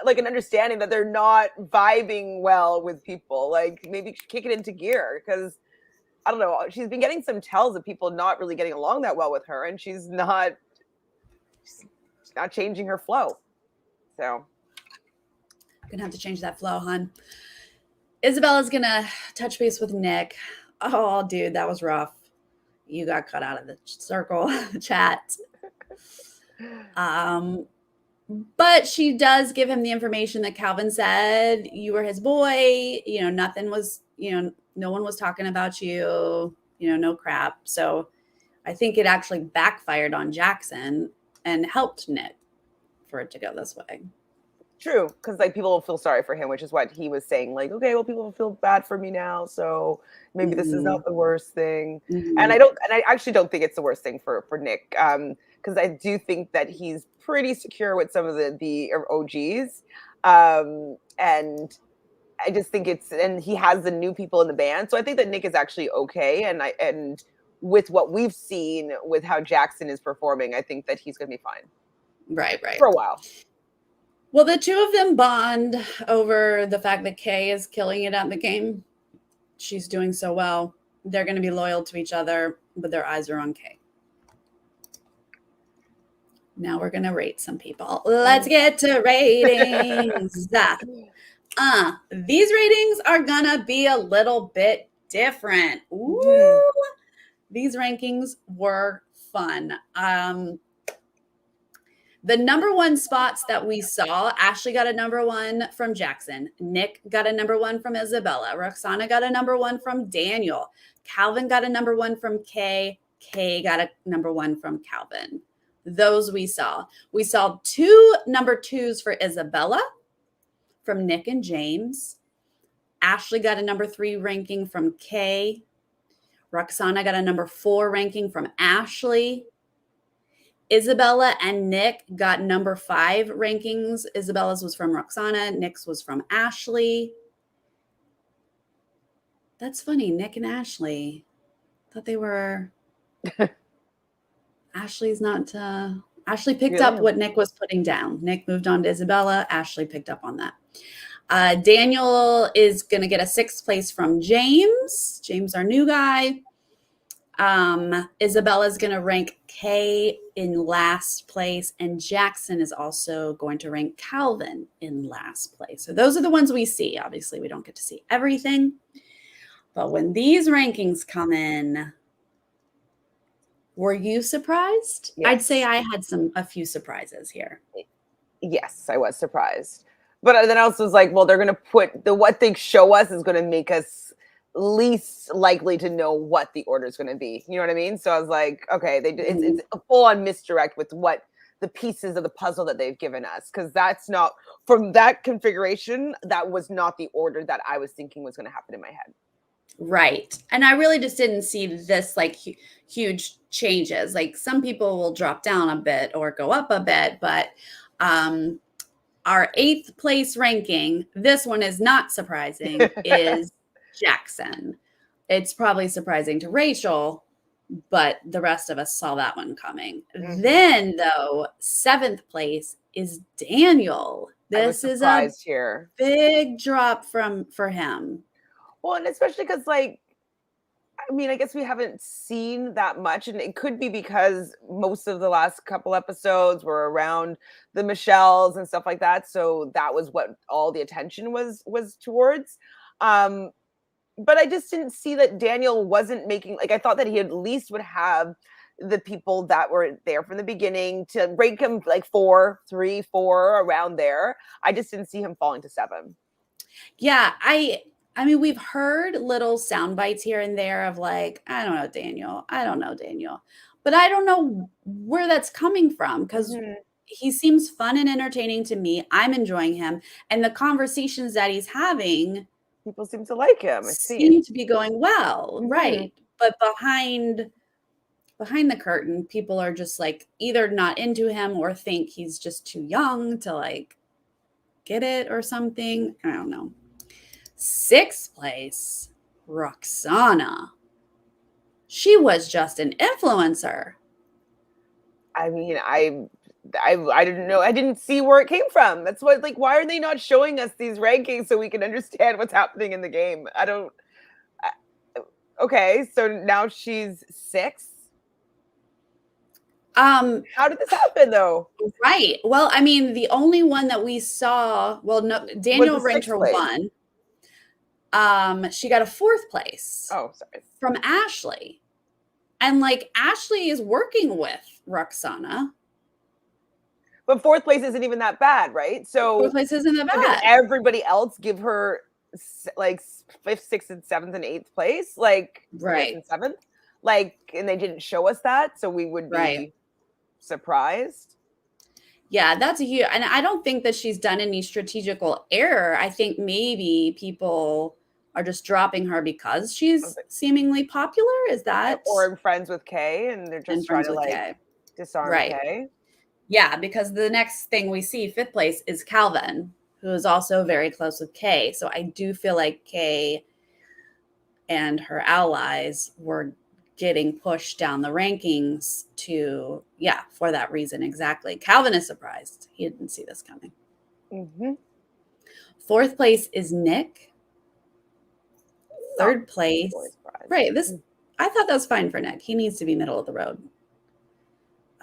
like an understanding that they're not vibing well with people. Like maybe kick it into gear because I don't know. She's been getting some tells of people not really getting along that well with her, and she's not she's not changing her flow. So gonna have to change that flow, hon. Isabella's gonna touch base with Nick. Oh, dude, that was rough. You got cut out of the circle chat. But she does give him the information that Calvin said. You were his boy. You know, nothing was, no one was talking about you, no crap. So I think it actually backfired on Jackson and helped Nick for it to go this way. True, because like people will feel sorry for him, which is what he was saying. Like, okay, well, people will feel bad for me now, so maybe this is not the worst thing. And I actually don't think it's the worst thing for Nick, because I do think that he's pretty secure with some of the OGs, and I just think and he has the new people in the band, so I think that Nick is actually okay, and with what we've seen with how Jackson is performing, I think that he's going to be fine. Right. For a while. Well, the two of them bond over the fact that Kay is killing it at the game. She's doing so well. They're going to be loyal to each other, but their eyes are on Kay. Now we're going to rate some people. Let's get to ratings. These ratings are going to be a little bit different. Ooh. These rankings were fun. The number one spots that we saw, Ashley got a number one from Jackson. Nick got a number one from Isabella. Roxana got a number one from Daniel. Calvin got a number one from Kay. Kay got a number one from Calvin. Those we saw. We saw 2 number 2s for Isabella from Nick and James. Ashley got a number 3 ranking from Kay. Roxana got a number 4 ranking from Ashley. Isabella and Nick got number 5 rankings. Isabella's was from Roxana. Nick's was from Ashley. That's funny. Nick and Ashley. Thought they were. Ashley's not. Ashley picked up what Nick was putting down. Nick moved on to Isabella. Ashley picked up on that. Daniel is going to get a 6th place from James. James, our new guy. Isabella's going to rank Kay in last place, and Jackson is also going to rank Calvin in last place. So those are the ones we see. Obviously, we don't get to see everything, but when these rankings come in, were you surprised? Yes. I'd say I had a few surprises here. Yes, I was surprised, but then I also was like, well, they're going to put what they show us is going to make us least likely to know what the order is going to be. You know what I mean? So I was like, okay, it's a full-on misdirect with what the pieces of the puzzle that they've given us, because that's not, from that configuration, that was not the order that I was thinking was going to happen in my head. Right. And I really just didn't see this like huge changes. Like some people will drop down a bit or go up a bit, but our 8th place ranking, this one is not surprising, is Jackson. It's probably surprising to Rachel, but the rest of us saw that one coming. Then, though, 7th place is Daniel. This is a big drop for him. Well, and especially because, like, I mean, I guess we haven't seen that much, and it could be because most of the last couple episodes were around the Michelles and stuff like that. So that was what all the attention was towards. But I just didn't see that Daniel wasn't making, like, I thought that he at least would have the people that were there from the beginning to rank him like 4, 3, 4 around there. I just didn't see him falling to 7. Yeah, I mean, we've heard little sound bites here and there of like, I don't know, Daniel. But I don't know where that's coming from, because he seems fun and entertaining to me. I'm enjoying him. And the conversations that he's having, people seem to like him. Seem to be going well, right? But behind the curtain, people are just like either not into him or think he's just too young to like get it or something. I don't know. 6th place, Roxana. She was just an influencer. I mean, I didn't know. I didn't see where it came from. That's what, like, why are they not showing us these rankings so we can understand what's happening in the game? Okay, so now she's 6. How did this happen, though? Right. Well, I mean, the only one that we saw, well, no, Daniel ranked her place. 1. She got a 4th place. Oh, sorry. From Ashley. And like Ashley is working with Roxana. But 4th place isn't even that bad, right? So 4th place isn't that bad. Did everybody else give her like 5th, 6th, and 7th and 8th place? Like right. 5th and 7th? Like, and they didn't show us that, so we would be surprised. Yeah, that's a huge, and I don't think that she's done any strategical error. I think maybe people are just dropping her because she's seemingly popular. Is that, or friends with Kay, and they're just trying to like disarm Kay? Yeah, because the next thing we see, 5th place, is Calvin, who is also very close with Kay. So I do feel like Kay and her allies were getting pushed down the rankings to, for that reason. Exactly. Calvin is surprised. He didn't see this coming. 4th place is Nick. 3rd place. Right. I thought that was fine for Nick. He needs to be middle of the road.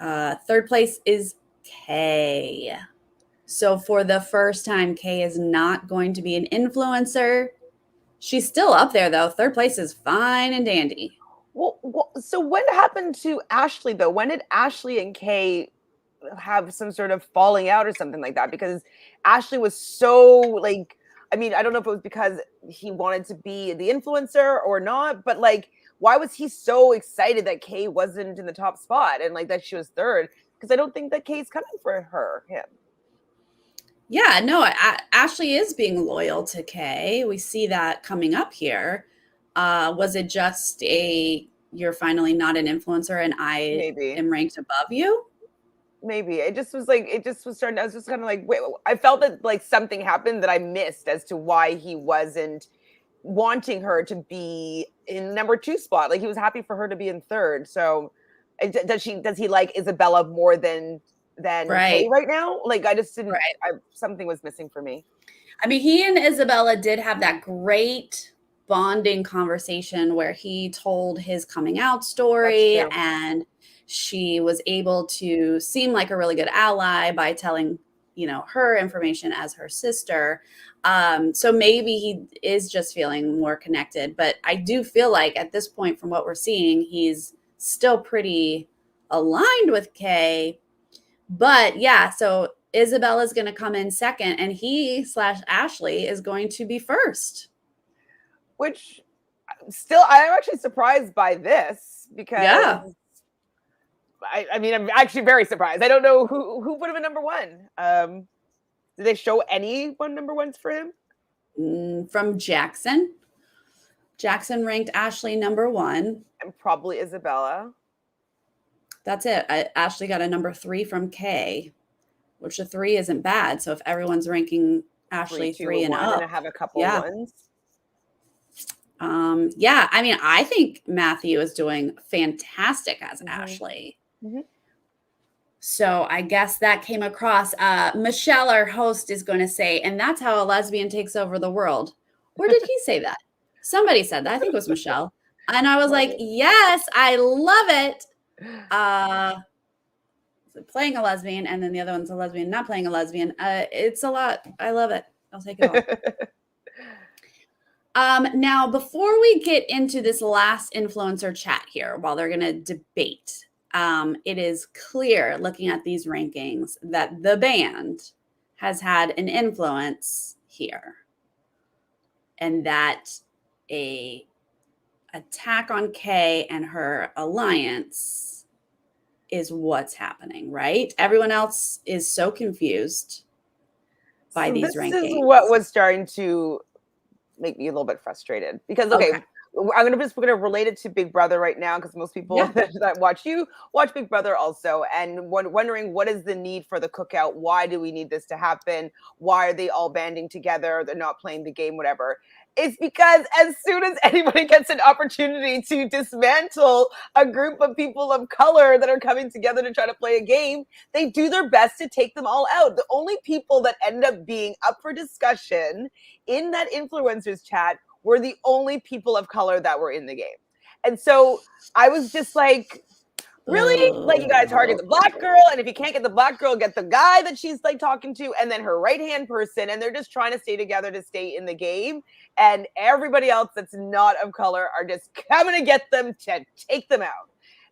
3rd place is Kay. So for the first time, Kay is not going to be an influencer. She's still up there, though. 3rd place is fine and dandy. Well, so what happened to Ashley, though? When did Ashley and Kay have some sort of falling out or something like that? Because Ashley was so like, I mean, I don't know if it was because he wanted to be the influencer or not, but like, why was he so excited that Kay wasn't in the top spot and like that she was 3rd? Because I don't think that Kay's coming for him. Yeah, no, Ashley is being loyal to Kay. We see that coming up here. Was it just you're finally not an influencer and I am ranked above you? Maybe. It just was starting, I was just kind of like, wait, I felt that like something happened that I missed as to why he wasn't wanting her to be in number 2 spot. Like he was happy for her to be in 3rd. So does he like Isabella more than Kay right now? Like I just didn't, something was missing for me. I mean, he and Isabella did have that great bonding conversation where he told his coming out story and she was able to seem like a really good ally by telling, her information as her sister. So maybe he is just feeling more connected, but I do feel like at this point from what we're seeing, he's still pretty aligned with Kay. But so Isabella's going to come in 2nd and he/Ashley is going to be 1st. Which still, I'm actually surprised by this because I mean, I'm actually very surprised. I don't know who would have been number 1. Did they show anyone number 1s for him? From Jackson. Jackson ranked Ashley number 1. And probably Isabella. That's it. Ashley got a number 3 from Kay, which the 3 isn't bad. So if everyone's ranking Ashley 3 and up. And I have a couple ones. I mean, I think Matthew is doing fantastic as Ashley. So I guess that came across. Michelle, our host, is going to say, and that's how a lesbian takes over the world. Or did he say that? Somebody said that. I think it was Michelle. And I was like, yes, I love it. Playing a lesbian, and then the other one's a lesbian, not playing a lesbian. It's a lot. I love it. I'll take it all. Now, before we get into this last influencer chat here, while they're going to debate, it is clear looking at these rankings that the band has had an influence here, and that a attack on Kay and her alliance is what's happening, right? Everyone else is so confused by these rankings. This is what was starting to make me a little bit frustrated because we're gonna relate it to Big Brother right now because most people that watch Big Brother also, and wondering what is the need for the cookout? Why do we need this to happen? Why are they all banding together? They're not playing the game, whatever. It's because as soon as anybody gets an opportunity to dismantle a group of people of color that are coming together to try to play a game, they do their best to take them all out. The only people that end up being up for discussion in that influencers chat were the only people of color that were in the game. And so I was just like, Really? Like, you gotta target the black girl, and if you can't get the black girl, get the guy that she's like talking to, and then her right-hand person, and they're just trying to stay together to stay in the game. And everybody else that's not of color are just coming to get them to take them out.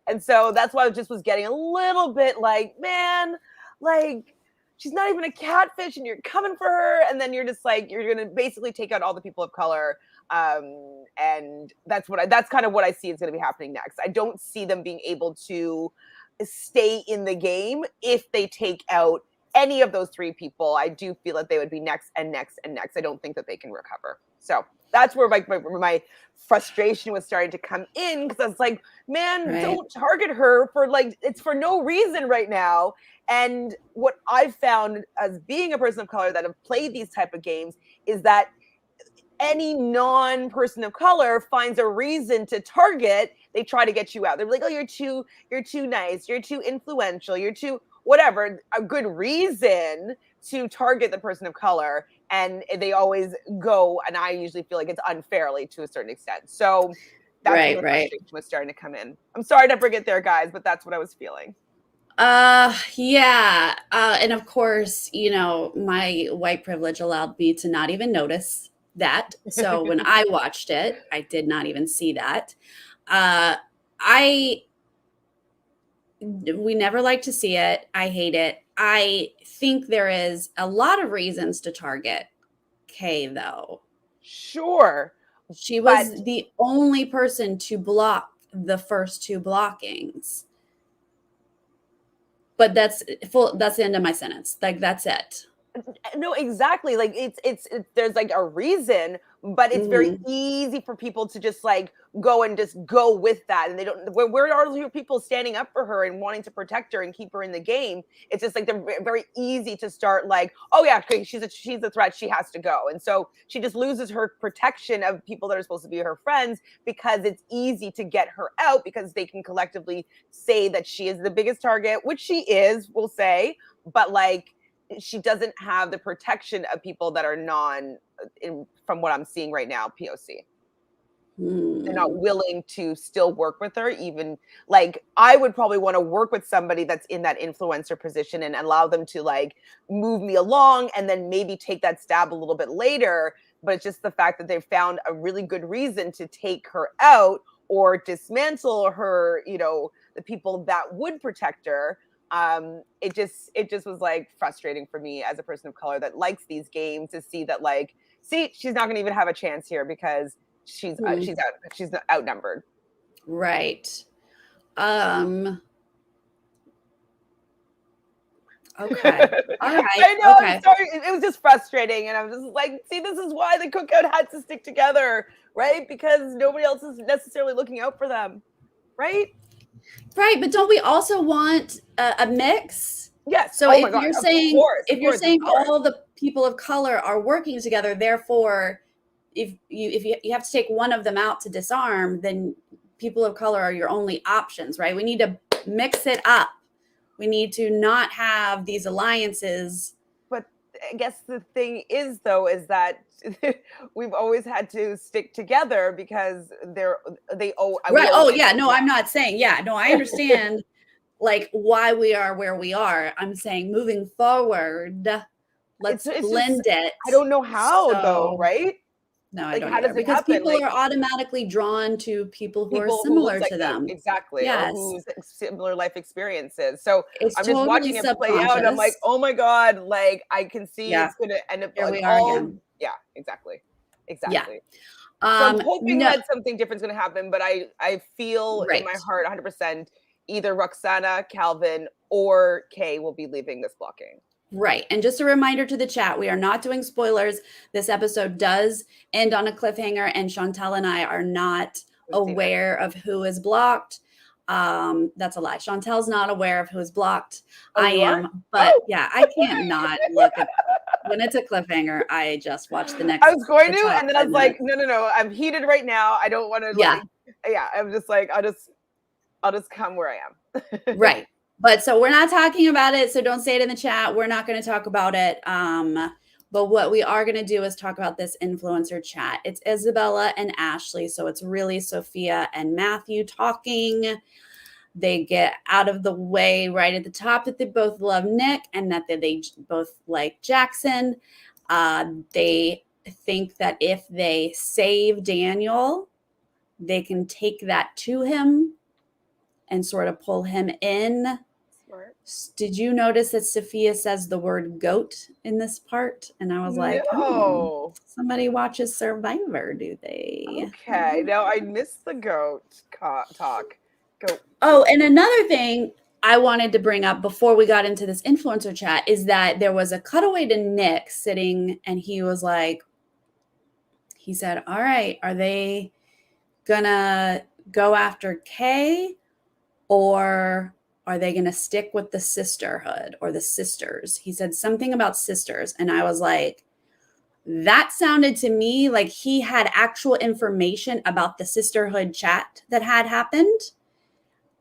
And so that's why I just was getting a little bit like, man, like, she's not even a catfish, and you're coming for her, and then you're just like, you're gonna basically take out all the people of color. And that's kind of what I see is going to be happening next. I don't see them being able to stay in the game if they take out any of those three people. I do feel that they would be next and next and next. I don't think that they can recover. So that's where my frustration was starting to come in, because I was like, man, don't target her for like, it's for no reason right now. And what I've found as being a person of color that have played these type of games is that any non-person of color finds a reason to target, they try to get you out. They're like, oh, you're too nice, you're too influential, you're too whatever, a good reason to target the person of color. And they always go, and I usually feel like it's unfairly to a certain extent. So that's where the frustration was starting to come in. I'm sorry to bring it there, guys, but that's what I was feeling. Yeah. And of course, you know, my white privilege allowed me to not even notice that. So when I watched it, I did not even see that. We never like to see it. I hate it. I think there is a lot of reasons to target Kay, though. Sure. She was the only person to block the first two blockings. But that's the end of my sentence. Like, that's it. No, exactly. Like it's there's like a reason, but it's very easy for people to just like go with that. And they don't, where are those people standing up for her and wanting to protect her and keep her in the game? It's just like they're very easy to start like, oh yeah, she's a threat, she has to go. And so she just loses her protection of people that are supposed to be her friends, because it's easy to get her out, because they can collectively say that she is the biggest target, which she is, we'll say, but like, she doesn't have the protection of people that are from what I'm seeing right now, POC. They're not willing to still work with her. Even like, I would probably want to work with somebody that's in that influencer position and allow them to like move me along, and then maybe take that stab a little bit later. But it's just the fact that they've found a really good reason to take her out or dismantle her, you know, the people that would protect her. It just was like frustrating for me as a person of color that likes these games to see that, like, see, she's not going to even have a chance here because she's outnumbered. Right. Okay. All right. I know. Okay. I'm sorry. It was just frustrating, and I'm just like, see, this is why the cookout had to stick together, right? Because nobody else is necessarily looking out for them, right? Right, but don't we also want a mix? Yes. So if you're saying all the people of color are working together, therefore, if you have to take one of them out to disarm, then people of color are your only options, right? We need to mix it up. We need to not have these alliances. But I guess the thing is, though, is that we've always had to stick together because they owe. Right. Oh, yeah. No, I'm not saying. Yeah. No, I understand like why we are where we are. I'm saying moving forward, let's blend it. I don't know how though, right? No, I don't either, because people are automatically drawn to people who are similar to them. Exactly. Yes. Or who's similar life experiences. So it's I'm just watching it play out, and I'm like, oh my God, like I can see it's going to end up here we are again. Yeah, exactly. Yeah. So I'm hoping that something different is going to happen, but I feel in my heart 100% either Roxana, Calvin, or Kay will be leaving this blocking. Right. And just a reminder to the chat, we are not doing spoilers. This episode does end on a cliffhanger, and Chantele and I are not aware of who is blocked. That's a lie. Chantel's not aware of who is blocked. I am, but yeah, I can't not look at when it's a cliffhanger. I just watch the next. I was going to, and then I was like, no, I'm heated right now. I don't want to. I'm just like, I'll just come where I am. Right. But so we're not talking about it. So don't say it in the chat. We're not going to talk about it. But what we are going to do is talk about this influencer chat. It's Isabella and Ashley. So it's really Sophia and Matthew talking. They get out of the way right at the top that they both love Nick and that they both like Jackson. They think that if they save Daniel, they can take that to him and sort of pull him in. Smart. Did you notice that Sophia says the word goat in this part? And I was like, no. Somebody watches Survivor, do they? Okay. No, I missed the goat talk. Goat. Oh, and another thing I wanted to bring up before we got into this influencer chat is that there was a cutaway to Nick sitting, and he was like, he said, all right, are they gonna go after Kay, or are they gonna stick with the sisterhood or the sisters? He said something about sisters, and I was like, that sounded to me like he had actual information about the sisterhood chat that had happened,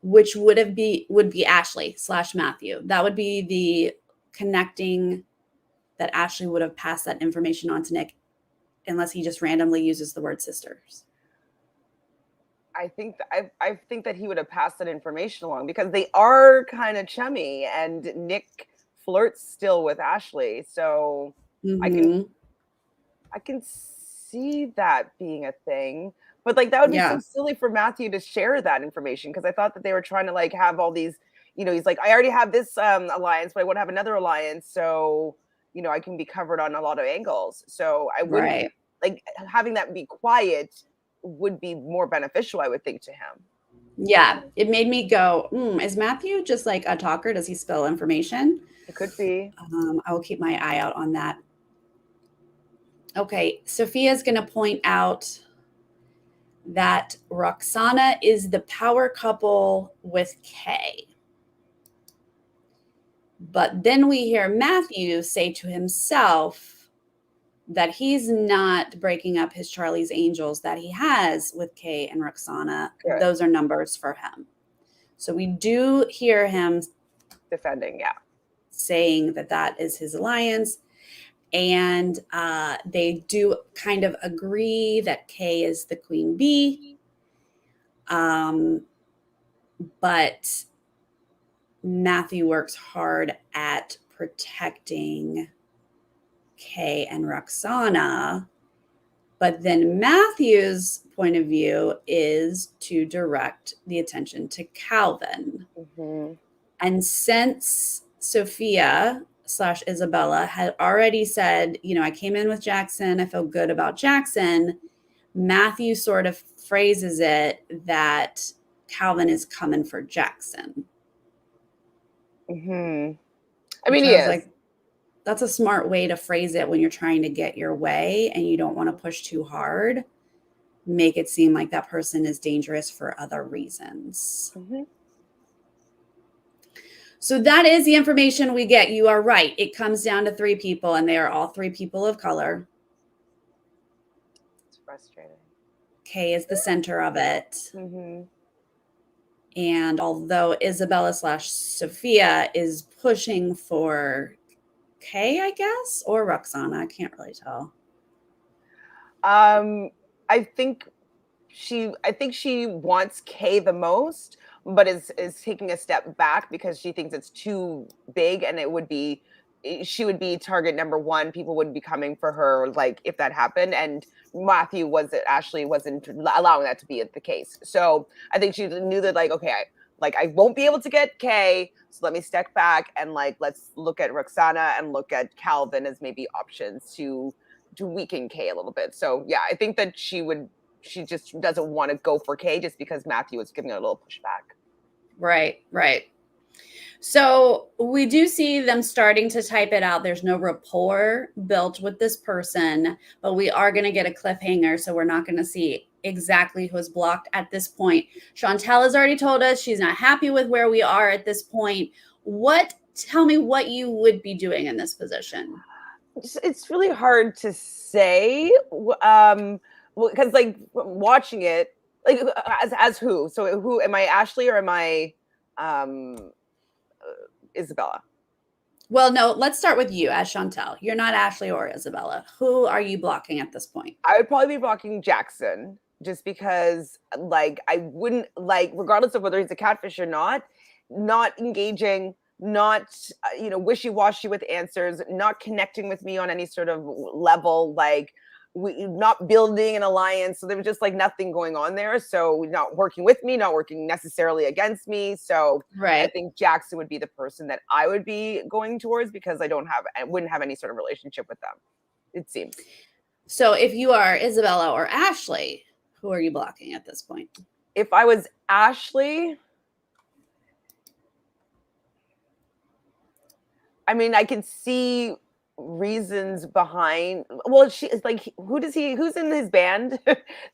which would be Ashley / Matthew. That would be the connecting that Ashley would have passed that information on to Nick, unless he just randomly uses the word sisters. I think that he would have passed that information along because they are kind of chummy, and Nick flirts still with Ashley. So I can see that being a thing. But like that would be so silly for Matthew to share that information, because I thought that they were trying to like have all these, he's like, I already have this alliance, but I want to have another alliance, so I can be covered on a lot of angles. So I wouldn't like having that be quiet would be more beneficial, I would think, to him. Yeah, it made me go, is Matthew just like a talker? Does he spill information? It could be. I will keep my eye out on that. Okay, Sophia's going to point out that Roxana is the power couple with Kay. But then we hear Matthew say to himself that he's not breaking up his Charlie's Angels that he has with Kay and Roxana. Good. Those are numbers for him. So we do hear him defending, saying that is his alliance. And they do kind of agree that Kay is the queen bee. But Matthew works hard at protecting Kay and Roxana. But then Matthew's point of view is to direct the attention to Calvin. Mm-hmm. And since Sophia / Isabella had already said, I came in with Jackson, I feel good about Jackson, Matthew sort of phrases it that Calvin is coming for Jackson. Mm-hmm. I mean, he is. Like, that's a smart way to phrase it when you're trying to get your way and you don't want to push too hard. Make it seem like that person is dangerous for other reasons. Mm-hmm. So that is the information we get. You are right. It comes down to 3 people, and they are all 3 people of color. It's frustrating. Kay is the center of it. Mm-hmm. And although Isabella / Sophia is pushing for Kay, I guess, or Roxana, I can't really tell. I think she wants Kay the most, but is taking a step back because she thinks it's too big, and she would be target number 1. People would be coming for her, like, if that happened. And Ashley wasn't allowing that to be the case. So I think she knew that, like, okay, I won't be able to get Kay, so let me step back and like let's look at Roxana and look at Calvin as maybe options to weaken Kay a little bit. So yeah, I think that she just doesn't want to go for Kay just because Matthew is giving her a little pushback. Right. So we do see them starting to type it out. There's no rapport built with this person, but we are going to get a cliffhanger. So we're not going to see exactly who's blocked at this point. Chantele has already told us she's not happy with where we are at this point. Tell me what you would be doing in this position. It's really hard to say. Because like watching it, like as who? So who am I, Ashley, or am I Isabella? Well, no, let's start with you as Chantele. You're not Ashley or Isabella. Who are you blocking at this point? I would probably be blocking Jackson just because like I wouldn't like, regardless of whether he's a catfish or not engaging, not wishy-washy with answers, not connecting with me on any sort of level, like we not building an alliance. So there was just like nothing going on there. So not working with me, not working necessarily against me. So I think Jackson would be the person that I would be going towards, because I wouldn't have any sort of relationship with them, it seems. So if you are Isabella or Ashley, who are you blocking at this point? If I was Ashley, I mean, I can see reasons behind. Well, she's like, who's in his band?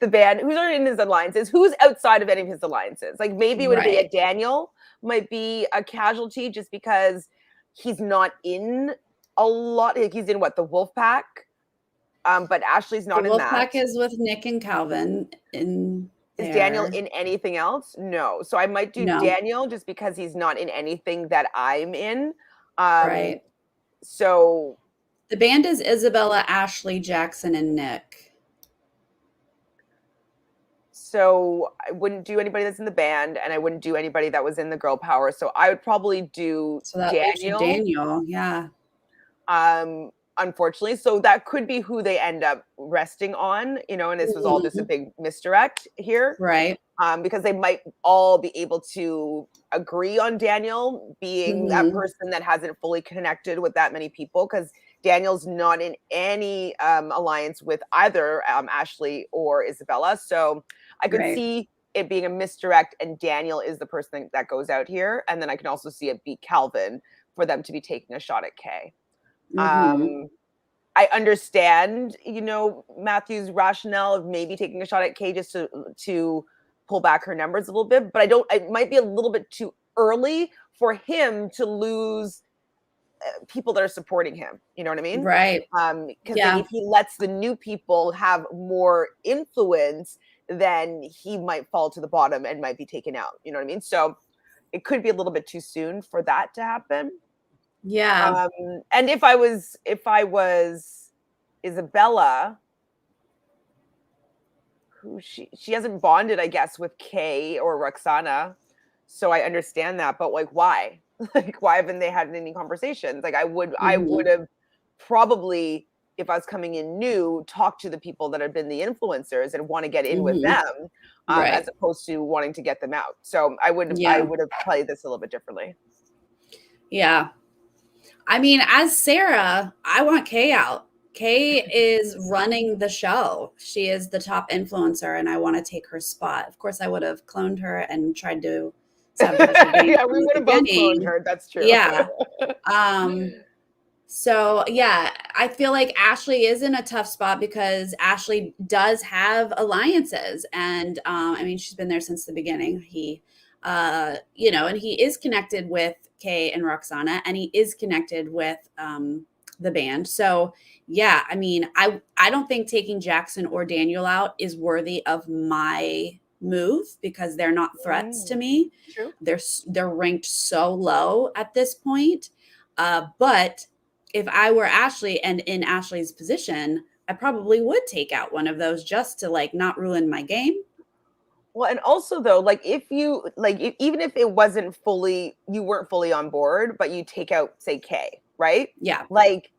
The band, who's in his alliances? Who's outside of any of his alliances? Like maybe it would be a Daniel might be a casualty, just because he's not in a lot. Like he's in the Wolf Pack, but Ashley's not in that. Wolf Pack is with Nick and Calvin. Is Daniel in anything else? No. So I might do Daniel, just because he's not in anything that I'm in. Right. So the band is Isabella, Ashley, Jackson, and Nick. So I wouldn't do anybody that's in the band, and I wouldn't do anybody that was in the girl power. So I would probably do Daniel. Daniel, yeah. Unfortunately, so that could be who they end up resting on, and this was all just a big misdirect here. Right. Because they might all be able to agree on Daniel being that person that hasn't fully connected with that many people, because Daniel's not in any alliance with either Ashley or Isabella. So I could see it being a misdirect, and Daniel is the person that goes out here. And then I can also see it be Calvin for them to be taking a shot at Kay. I understand, Matthew's rationale of maybe taking a shot at Kay just to pull back her numbers a little bit, but it might be a little bit too early for him to lose people that are supporting him. You know what I mean? Right. Because if he lets the new people have more influence, then he might fall to the bottom and might be taken out. You know what I mean? So it could be a little bit too soon for that to happen. Yeah. And if I was Isabella, who she hasn't bonded, I guess, with Kay or Roxana, so I understand that. But like, why? Like, why haven't they had any conversations? Like, I would have probably, if I was coming in new, talk to the people that have been the influencers and want to get in with them, as opposed to wanting to get them out. So I would have played this a little bit differently. Yeah. I mean, as Sarah, I want Kay out. Kay is running the show. She is the top influencer, and I want to take her spot. Of course, I would have cloned her and tried to sabotage her game. Yeah, we would have both cloned her. That's true. Yeah. So, yeah, I feel like Ashley is in a tough spot, because Ashley does have alliances. And, I mean, she's been there since the beginning. And he is connected with Kay and Roxana, and he is connected with the band. So yeah, I mean, I don't think taking Jackson or Daniel out is worthy of my move, because they're not threats to me. True. They're ranked so low at this point. But if I were Ashley and in Ashley's position, I probably would take out one of those just to like not ruin my game. Well, and also though, like if you even if it wasn't fully, you weren't fully on board, but you take out, say, Kay, right? Yeah. Like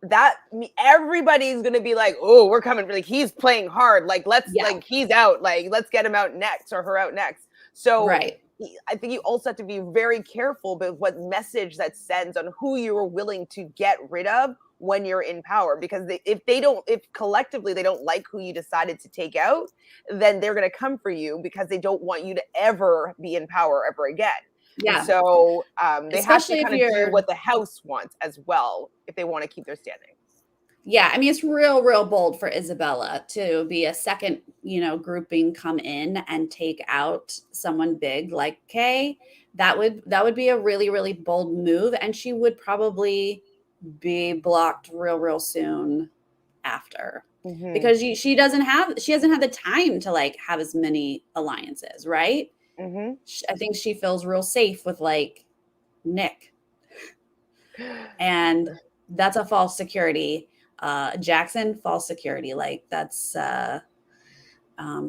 that, everybody's gonna be like, oh, we're coming, like he's playing hard, like like he's out, like let's get him out next or her out next. So I think you also have to be very careful about what message that sends on who you are willing to get rid of when you're in power, because if collectively they don't like who you decided to take out, then they're going to come for you, because they don't want you to ever be in power ever again. Yeah. And so they Especially have to kind of do what the house wants as well, if they want to keep their standing. Yeah, I mean, it's real bold for Isabella to be a second, grouping come in and take out someone big like Kay. That would be a really bold move, and she would probably be blocked real soon after, because she hasn't had the time to like have as many alliances, right? I think she feels real safe with like Nick, and that's a false security. Jackson, false security. Like that's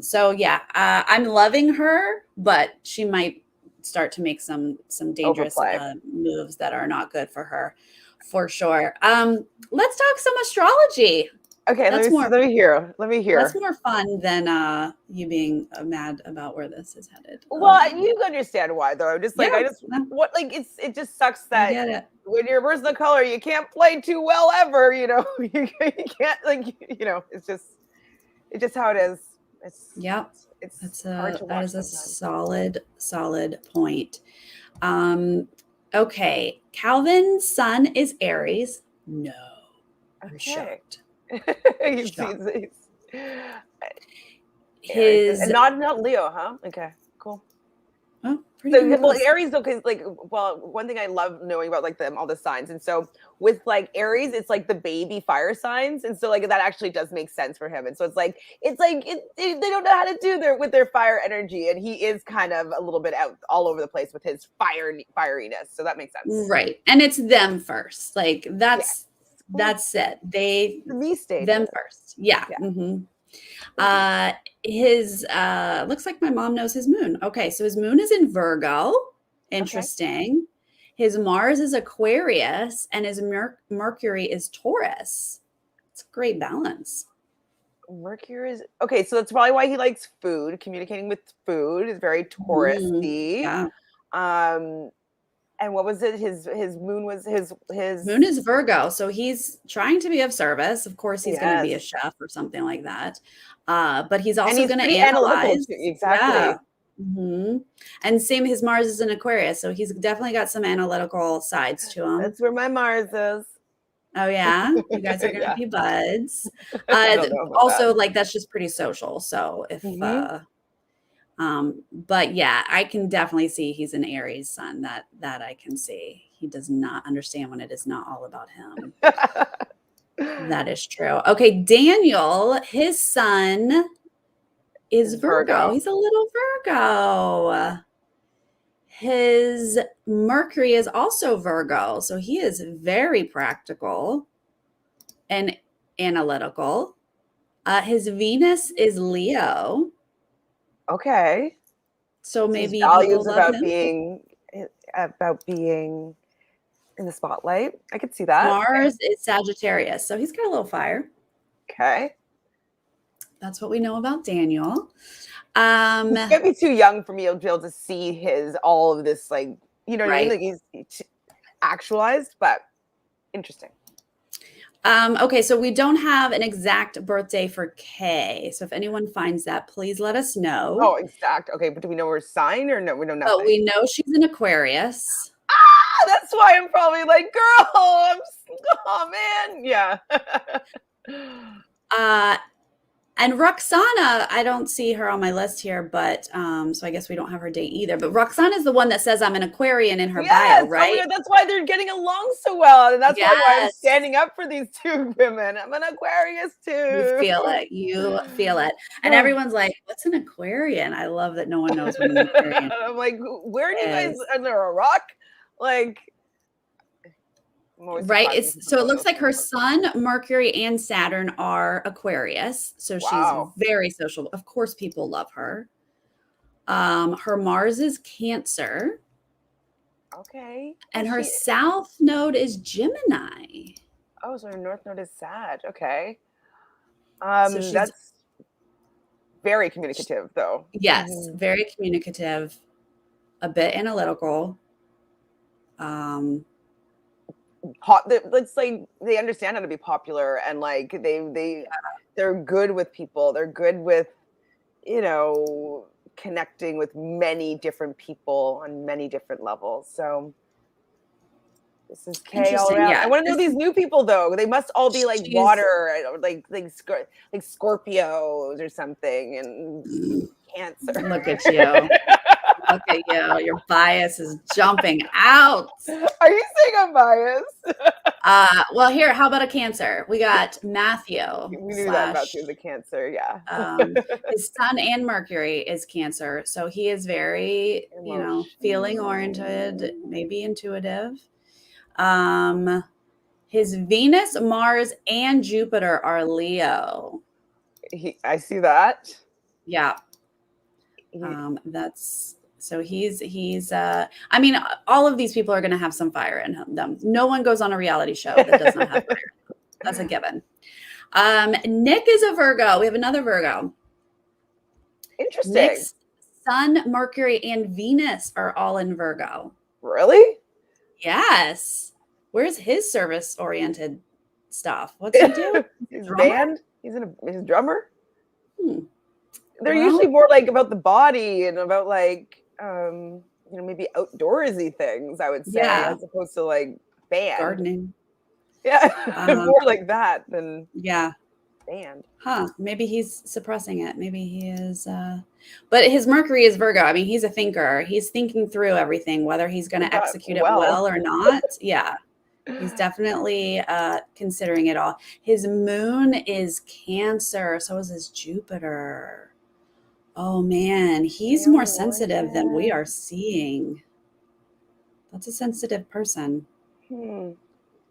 So yeah, I'm loving her, but she might start to make some dangerous moves that are not good for her, for sure. Let's talk some astrology. Okay, let me hear. That's more fun than you being mad about where this is headed. Well, you understand why, though. It just sucks that when you're a person of color, you can't play too well ever. You know, you can't it's just how it is. It's hard to watch. That is a solid point. Okay, Calvin's sun is Aries. No, I'm shocked. His not Leo, huh? Okay, cool. Oh, Aries though, because one thing I love knowing about all the signs, and so with Aries, it's the baby fire signs, and so that actually does make sense for him, and so they don't know how to do with their fire energy, and he is kind of a little bit out all over the place with his fieriness, so that makes sense, right? And it's them first, that's it. Them first, yeah. Mm-hmm. His looks like my mom knows his moon. Okay, so his moon is in Virgo. Interesting. Okay. His Mars is Aquarius and his Mercury is Taurus. It's a great balance. Mercury is okay, so that's probably why he likes food. Communicating with food is very Taurus-y. Yeah. And what was it? His moon was his moon is Virgo, so he's trying to be of service. Of course, he's going to be a chef or something like that. But he's also going to analyze. Exactly. Yeah. Mm-hmm. And same, his Mars is in Aquarius, so he's definitely got some analytical sides to him. That's where my Mars is. Oh yeah, you guys are going to be buds. Also, that's just pretty social. So if. But yeah, I can definitely see he's an Aries sun. That I can see. He does not understand when it is not all about him. That is true. Okay, Daniel, his sun is Virgo. He's a little Virgo. His Mercury is also Virgo, so he is very practical and analytical. His Venus is Leo. Okay. So maybe his values about being in the spotlight. I could see that. Mars is Sagittarius, so he's got a little fire. Okay. That's what we know about Daniel. He might be too young for me to be able to see all of this, what I mean? He's actualized, but interesting. Okay, so we don't have an exact birthday for Kay. So if anyone finds that, please let us know. Oh, exact. Okay, but do we know her sign or no? We know nothing. Oh, we know she's an Aquarius. That's why I'm probably girl, oh man, yeah. And Roxana, I don't see her on my list here, but so I guess we don't have her date either. But Roxana is the one that says I'm an Aquarian in her bio, right? That's why they're getting along so well. And that's why I'm standing up for these two women. I'm an Aquarius too. You feel it. And everyone's like, what's an Aquarian? I love that no one knows what an Aquarian I'm like, where do you guys, under a rock? Right. So it looks like her sun, Mercury, and Saturn are Aquarius. So she's very social. Of course, people love her. Her Mars is Cancer. Okay. And her South node is Gemini. Oh, so her North node is Sag. Okay. So that's very communicative, though. Yes, very communicative. A bit analytical. Let's say they understand how to be popular, and they're good with people. They're good with connecting with many different people on many different levels. So this is Kay all around. I want to know these new people though. They must all be water, like Scorpios or something, and Cancer. Look at you. Look at you. Your bias is jumping out. Are you saying I'm biased? Well, here, how about a Cancer? We got Matthew. We knew that Matthew is a Cancer, yeah. His sun and Mercury is Cancer. So he is very, feeling oriented, maybe intuitive. His Venus, Mars, and Jupiter are Leo. I see that. Yeah. That's so he's I mean, all of these people are going to have some fire in them. No one goes on a reality show that does not have fire. That's a given. Nick is a Virgo. We have another Virgo. Interesting. Nick's Sun, Mercury, and Venus are all in Virgo. Really? Yes. Where's his service-oriented stuff? What's he do? His band? He's a drummer? They're Well, usually more like about the body and about like maybe outdoorsy things, I would say, as opposed to like band. Gardening. Yeah. More like that than band. Huh. Maybe he's suppressing it. Maybe he is but his Mercury is Virgo. I mean, he's a thinker. He's thinking through everything, whether he's going to execute it well or not. Yeah. He's definitely considering it all. His moon is Cancer. So is his Jupiter. Oh man, he's more sensitive than we are seeing. That's a sensitive person.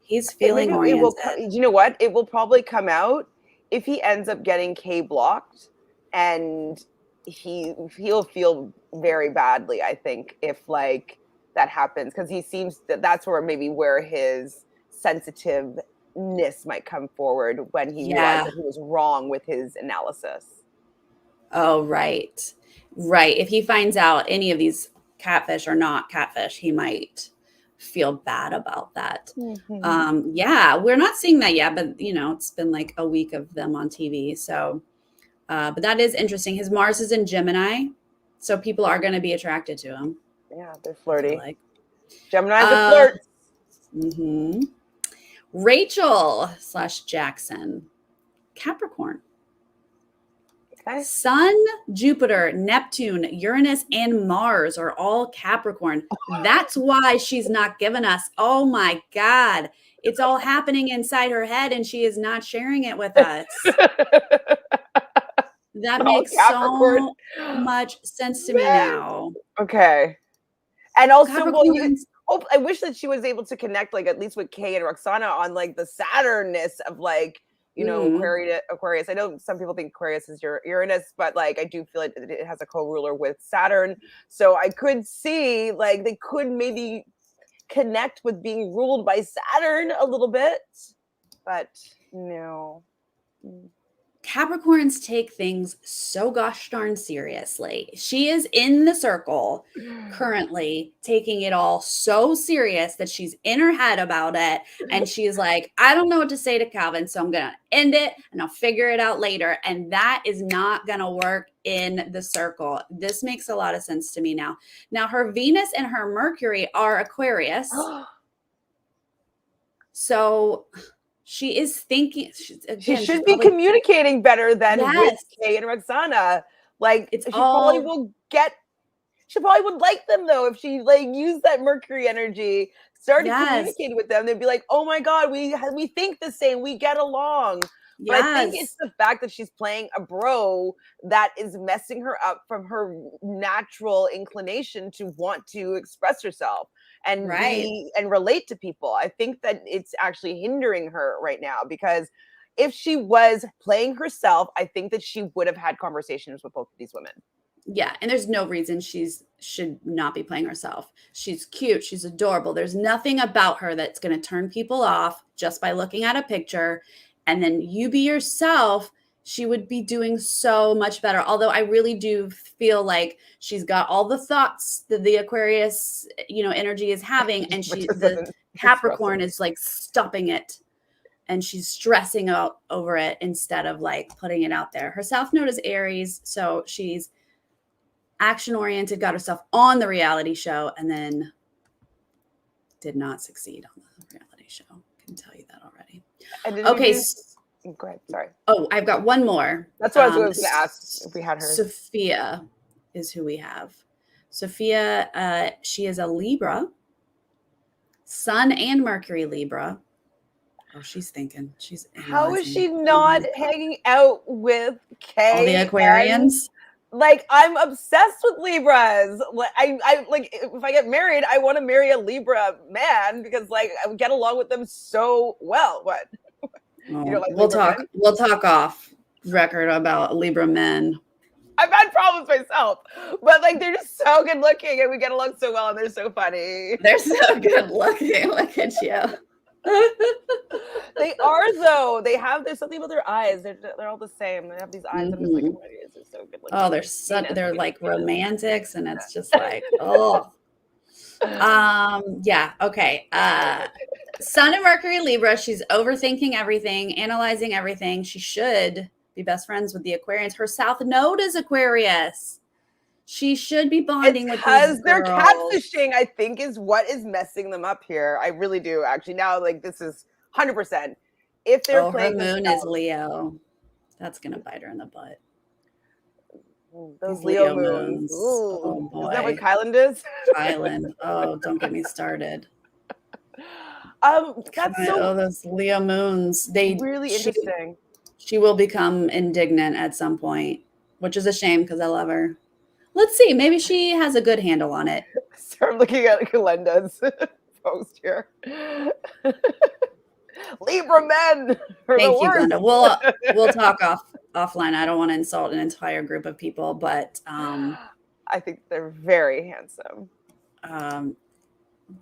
He's feeling oriented. You know what? It will probably come out if he ends up getting K blocked, and he'll feel very badly, I think, if like that happens, because he seems that's where his sensitiveness might come forward when he realized that he was wrong with his analysis. Oh, right. Right. If he finds out any of these catfish are not catfish, he might feel bad about that. Yeah, we're not seeing that yet, but it's been like a week of them on TV. So, but that is interesting. His Mars is in Gemini, so people are going to be attracted to him. Yeah, they're flirty. Like Gemini's a flirt. Rachel / Jackson, Capricorn. Okay. Sun, Jupiter, Neptune, Uranus, and Mars are all Capricorn. That's why she's not giving us. Oh my God. It's all happening inside her head and she is not sharing it with us. That makes so much sense to me now. Okay. And also, I wish that she was able to connect, like, at least with Kay and Roxana on, like, the Saturn-ness of, like, Aquarius. I know some people think Aquarius is your Uranus, but like I do feel like it has a co-ruler with Saturn. So I could see like they could maybe connect with being ruled by Saturn a little bit, but no. Capricorns take things so gosh darn seriously. She is in the circle currently taking it all so serious that she's in her head about it. And she's like, I don't know what to say to Calvin, so I'm going to end it and I'll figure it out later. And that is not going to work in the circle. This makes a lot of sense to me now. Now, her Venus and her Mercury are Aquarius. So she is thinking. She should be communicating better than with Kay and Roxana. Like she probably would like them though if she like used that Mercury energy, started communicating with them. They'd be like, "Oh my God, we think the same. We get along." But I think it's the fact that she's playing a bro that is messing her up from her natural inclination to want to express herself and relate to people. I think that it's actually hindering her right now, because if she was playing herself, I think that she would have had conversations with both of these women. Yeah, and there's no reason should not be playing herself. She's cute. She's adorable. There's nothing about her that's going to turn people off just by looking at a picture. And then you be yourself, she would be doing so much better. Although I really do feel like she's got all the thoughts that the Aquarius, energy is having, and the Capricorn is like stopping it, and she's stressing out over it instead of like putting it out there. Her South Node is Aries, so she's action-oriented, got herself on the reality show, and then did not succeed on the reality show. I can tell you that already. Okay. Go ahead. Sorry. Oh, I've got one more. That's what I was going to ask if we had her. Sophia is who we have. Sophia, she is a Libra. Sun and Mercury Libra. Oh, she's thinking. How is she not hanging out with Kay? All the Aquarians? Like, I'm obsessed with Libras. I like, if I get married, I want to marry a Libra man because like I would get along with them so well. What? Oh, we'll talk off record about Libra men. I've had problems myself, but like they're just so good looking and we get along so well and they're so funny. They're so good looking. Look at you. They are though. There's something about their eyes. They're all the same. They have these eyes. I'm just like, oh, they're so good looking. Oh, they're like romantics, and it's just like, oh. Yeah, okay. Sun and Mercury Libra, she's overthinking everything, analyzing everything. She should be best friends with the Aquarians. Her South Node is Aquarius. She should be bonding with these girls. Because they're catfishing, I think, is what is messing them up here. I really do, actually. Now, like, this is 100%. If they're playing her moon is Leo. That's going to bite her in the butt. Those Leo moons. Oh boy. Is that what Kylan is? Kylan. Oh, don't get me started. Those Leo moons. Really interesting. She will become indignant at some point, which is a shame because I love her. Let's see. Maybe she has a good handle on it. Start looking at Galenda's post here. Libra men. Thank you, Glenda. We'll talk offline. I don't want to insult an entire group of people, but I think they're very handsome.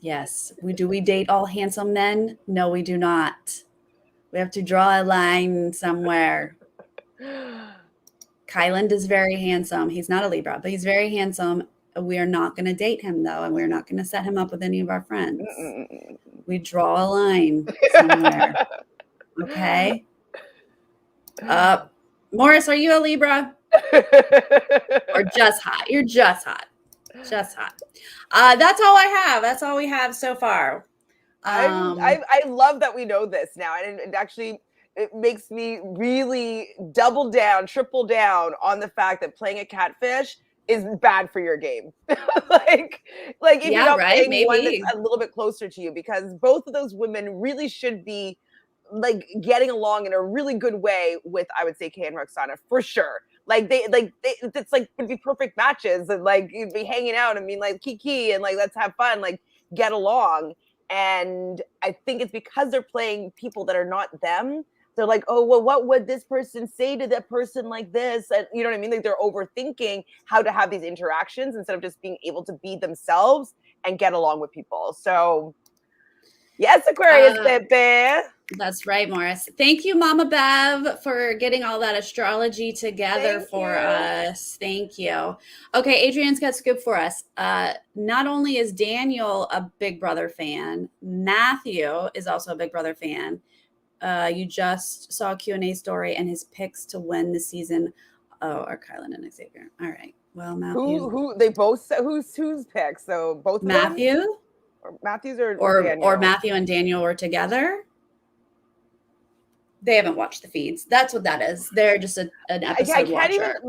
Yes. We date all handsome men? No, we do not. We have to draw a line somewhere. Kylan is very handsome. He's not a Libra, but he's very handsome. We are not going to date him, though, and we're not going to set him up with any of our friends. We draw a line somewhere. Okay? Morris, are you a Libra? Or just hot? You're just hot. Just hot. That's all I have. That's all we have so far. I love that we know this now. And it actually, it makes me really double down, triple down on the fact that playing a catfish is bad for your game. like if you're not playing one that's a little bit closer to you, because both of those women really should be like getting along in a really good way with, I would say, Kay and Roxana for sure. It's like would be perfect matches, and like you'd be hanging out and being like kiki and like let's have fun, like get along. And I think it's because they're playing people that are not them. They're like, oh, well, what would this person say to that person like this? And you know what I mean? Like they're overthinking how to have these interactions instead of just being able to be themselves and get along with people. So yes, Aquarius, baby. That's right, Morris. Thank you, Mama Bev, for getting all that astrology together for us. Thank you. Okay, Adrienne's got scoop for us. Not only is Daniel a Big Brother fan, Matthew is also a Big Brother fan. You just saw a Q&A story and his picks to win the season. Oh, are Kylan and Xavier. All right. Well, Matthew. Who they both said whose picks? So both Matthew? Of them? Or Matthew's or Daniel? Or Matthew and Daniel were together. They haven't watched the feeds. That's what that is. They're just an episode watcher.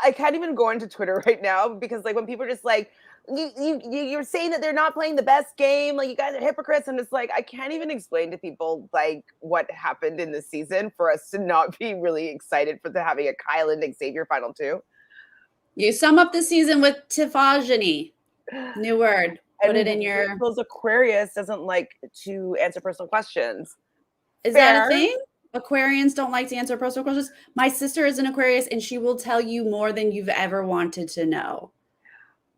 I can't even go into Twitter right now because like when people are just like, you're saying that they're not playing the best game, like you guys are hypocrites, and it's like I can't even explain to people like what happened in this season for us to not be really excited for having a Kyle and Xavier final two. You sum up the season with Tiffageny. New word. Put it in your. Because Aquarius doesn't like to answer personal questions. Is that a thing? Aquarians don't like to answer personal questions. My sister is an Aquarius, and she will tell you more than you've ever wanted to know.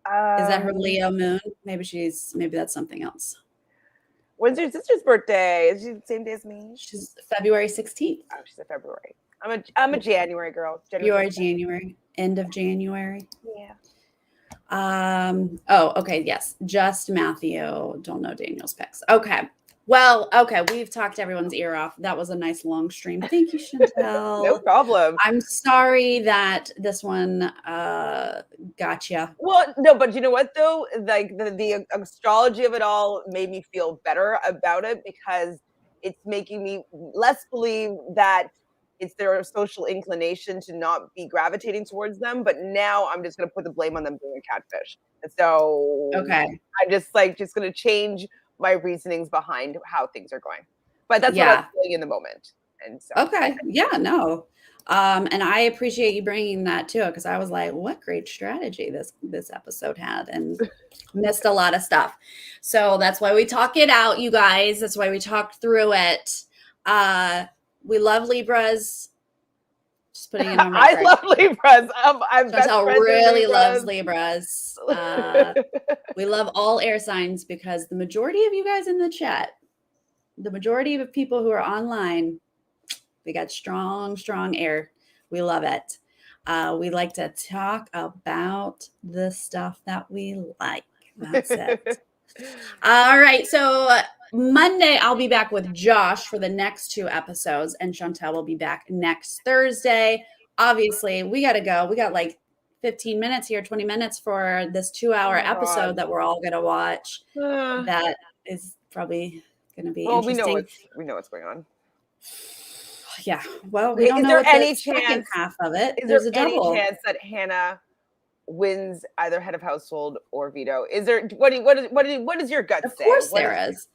Is that her Leo moon? Maybe that's something else. When's your sister's birthday? Is she the same day as me? She's February 16th. Oh, she's a February. I'm a January girl. You are January. End of January. Yeah. Oh, okay. Yes. Just Matthew. Don't know Daniel's picks. Okay. Well, okay. We've talked everyone's ear off. That was a nice long stream. Thank you, Chantele. No problem. I'm sorry that this one gotcha. Well, no, but you know what though? Like the astrology of it all made me feel better about it because it's making me less believe that it's their social inclination to not be gravitating towards them. But now I'm just going to put the blame on them being a catfish. And so okay, I'm just going to change my reasonings behind how things are going. But that's what I'm feeling in the moment. And so okay, yeah, no. And I appreciate you bringing that too, because I was like, what great strategy this episode had, and missed a lot of stuff. So that's why we talk it out, you guys. That's why we talked through it. We love Libras. Just putting it on record. I love Libras. I'm best Chantele friends with really loves Libras. Libras. We love all air signs because the majority of you guys in the chat, the majority of people who are online, we got strong air. We love it. We like to talk about the stuff that we like. That's it. All right. So Monday, I'll be back with Josh for the next 2 episodes, and Chantele will be back next Thursday. Obviously, we got to go. We got like 15 minutes here, 20 minutes for this 2-hour episode that we're all going to watch. That is probably going to be interesting. We know what's going on. Yeah. Well, we don't know what the second half of it. There's a double. Any chance that Hannah wins either head of household or veto? Is there? What does your gut say? Of course there is.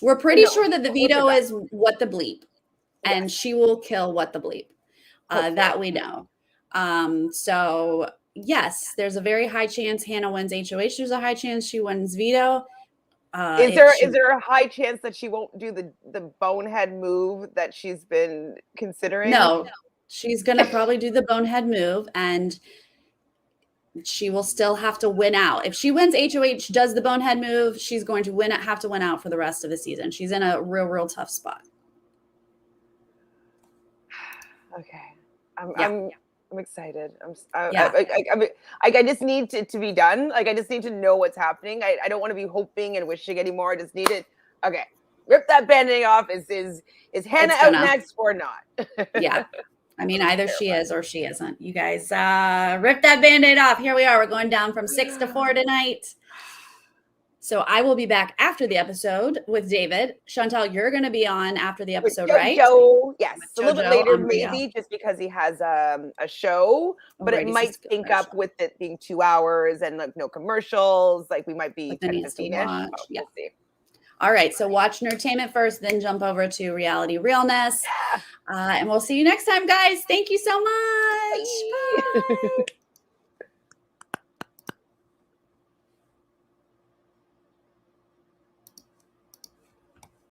We're pretty sure that the veto is what the bleep, and she will kill what the bleep. That we know. So yes, there's a very high chance Hannah wins HOH. There's a high chance she wins veto. Is there a high chance that she won't do the bonehead move that she's been considering? No, she's gonna probably do the bonehead move, and she will still have to win out. If she wins HOH, does the bonehead move, she's going to have to win out for the rest of the season. She's in a real tough spot. Okay, I'm excited. I just need it to be done. Like, I just need to know what's happening. I don't want to be hoping and wishing anymore. I just need it. Okay, rip that Band-Aid off. Is Hannah out next or not? Yeah. I mean, either she is or she isn't. You guys rip that Band-Aid off. Here we are. We're going down from 6 to 4 tonight. So I will be back after the episode with David. Chantele, you're going to be on after the episode, right? Yes. A little bit later, maybe, just because he has a show. But it might sync up with it being 2 hours and like no commercials. Like we might be 10-15-ish. Yeah. We'll see. All right. So watch Nerdtainment first, then jump over to Reality Realness. Yeah. And we'll see you next time, guys. Thank you so much. Bye.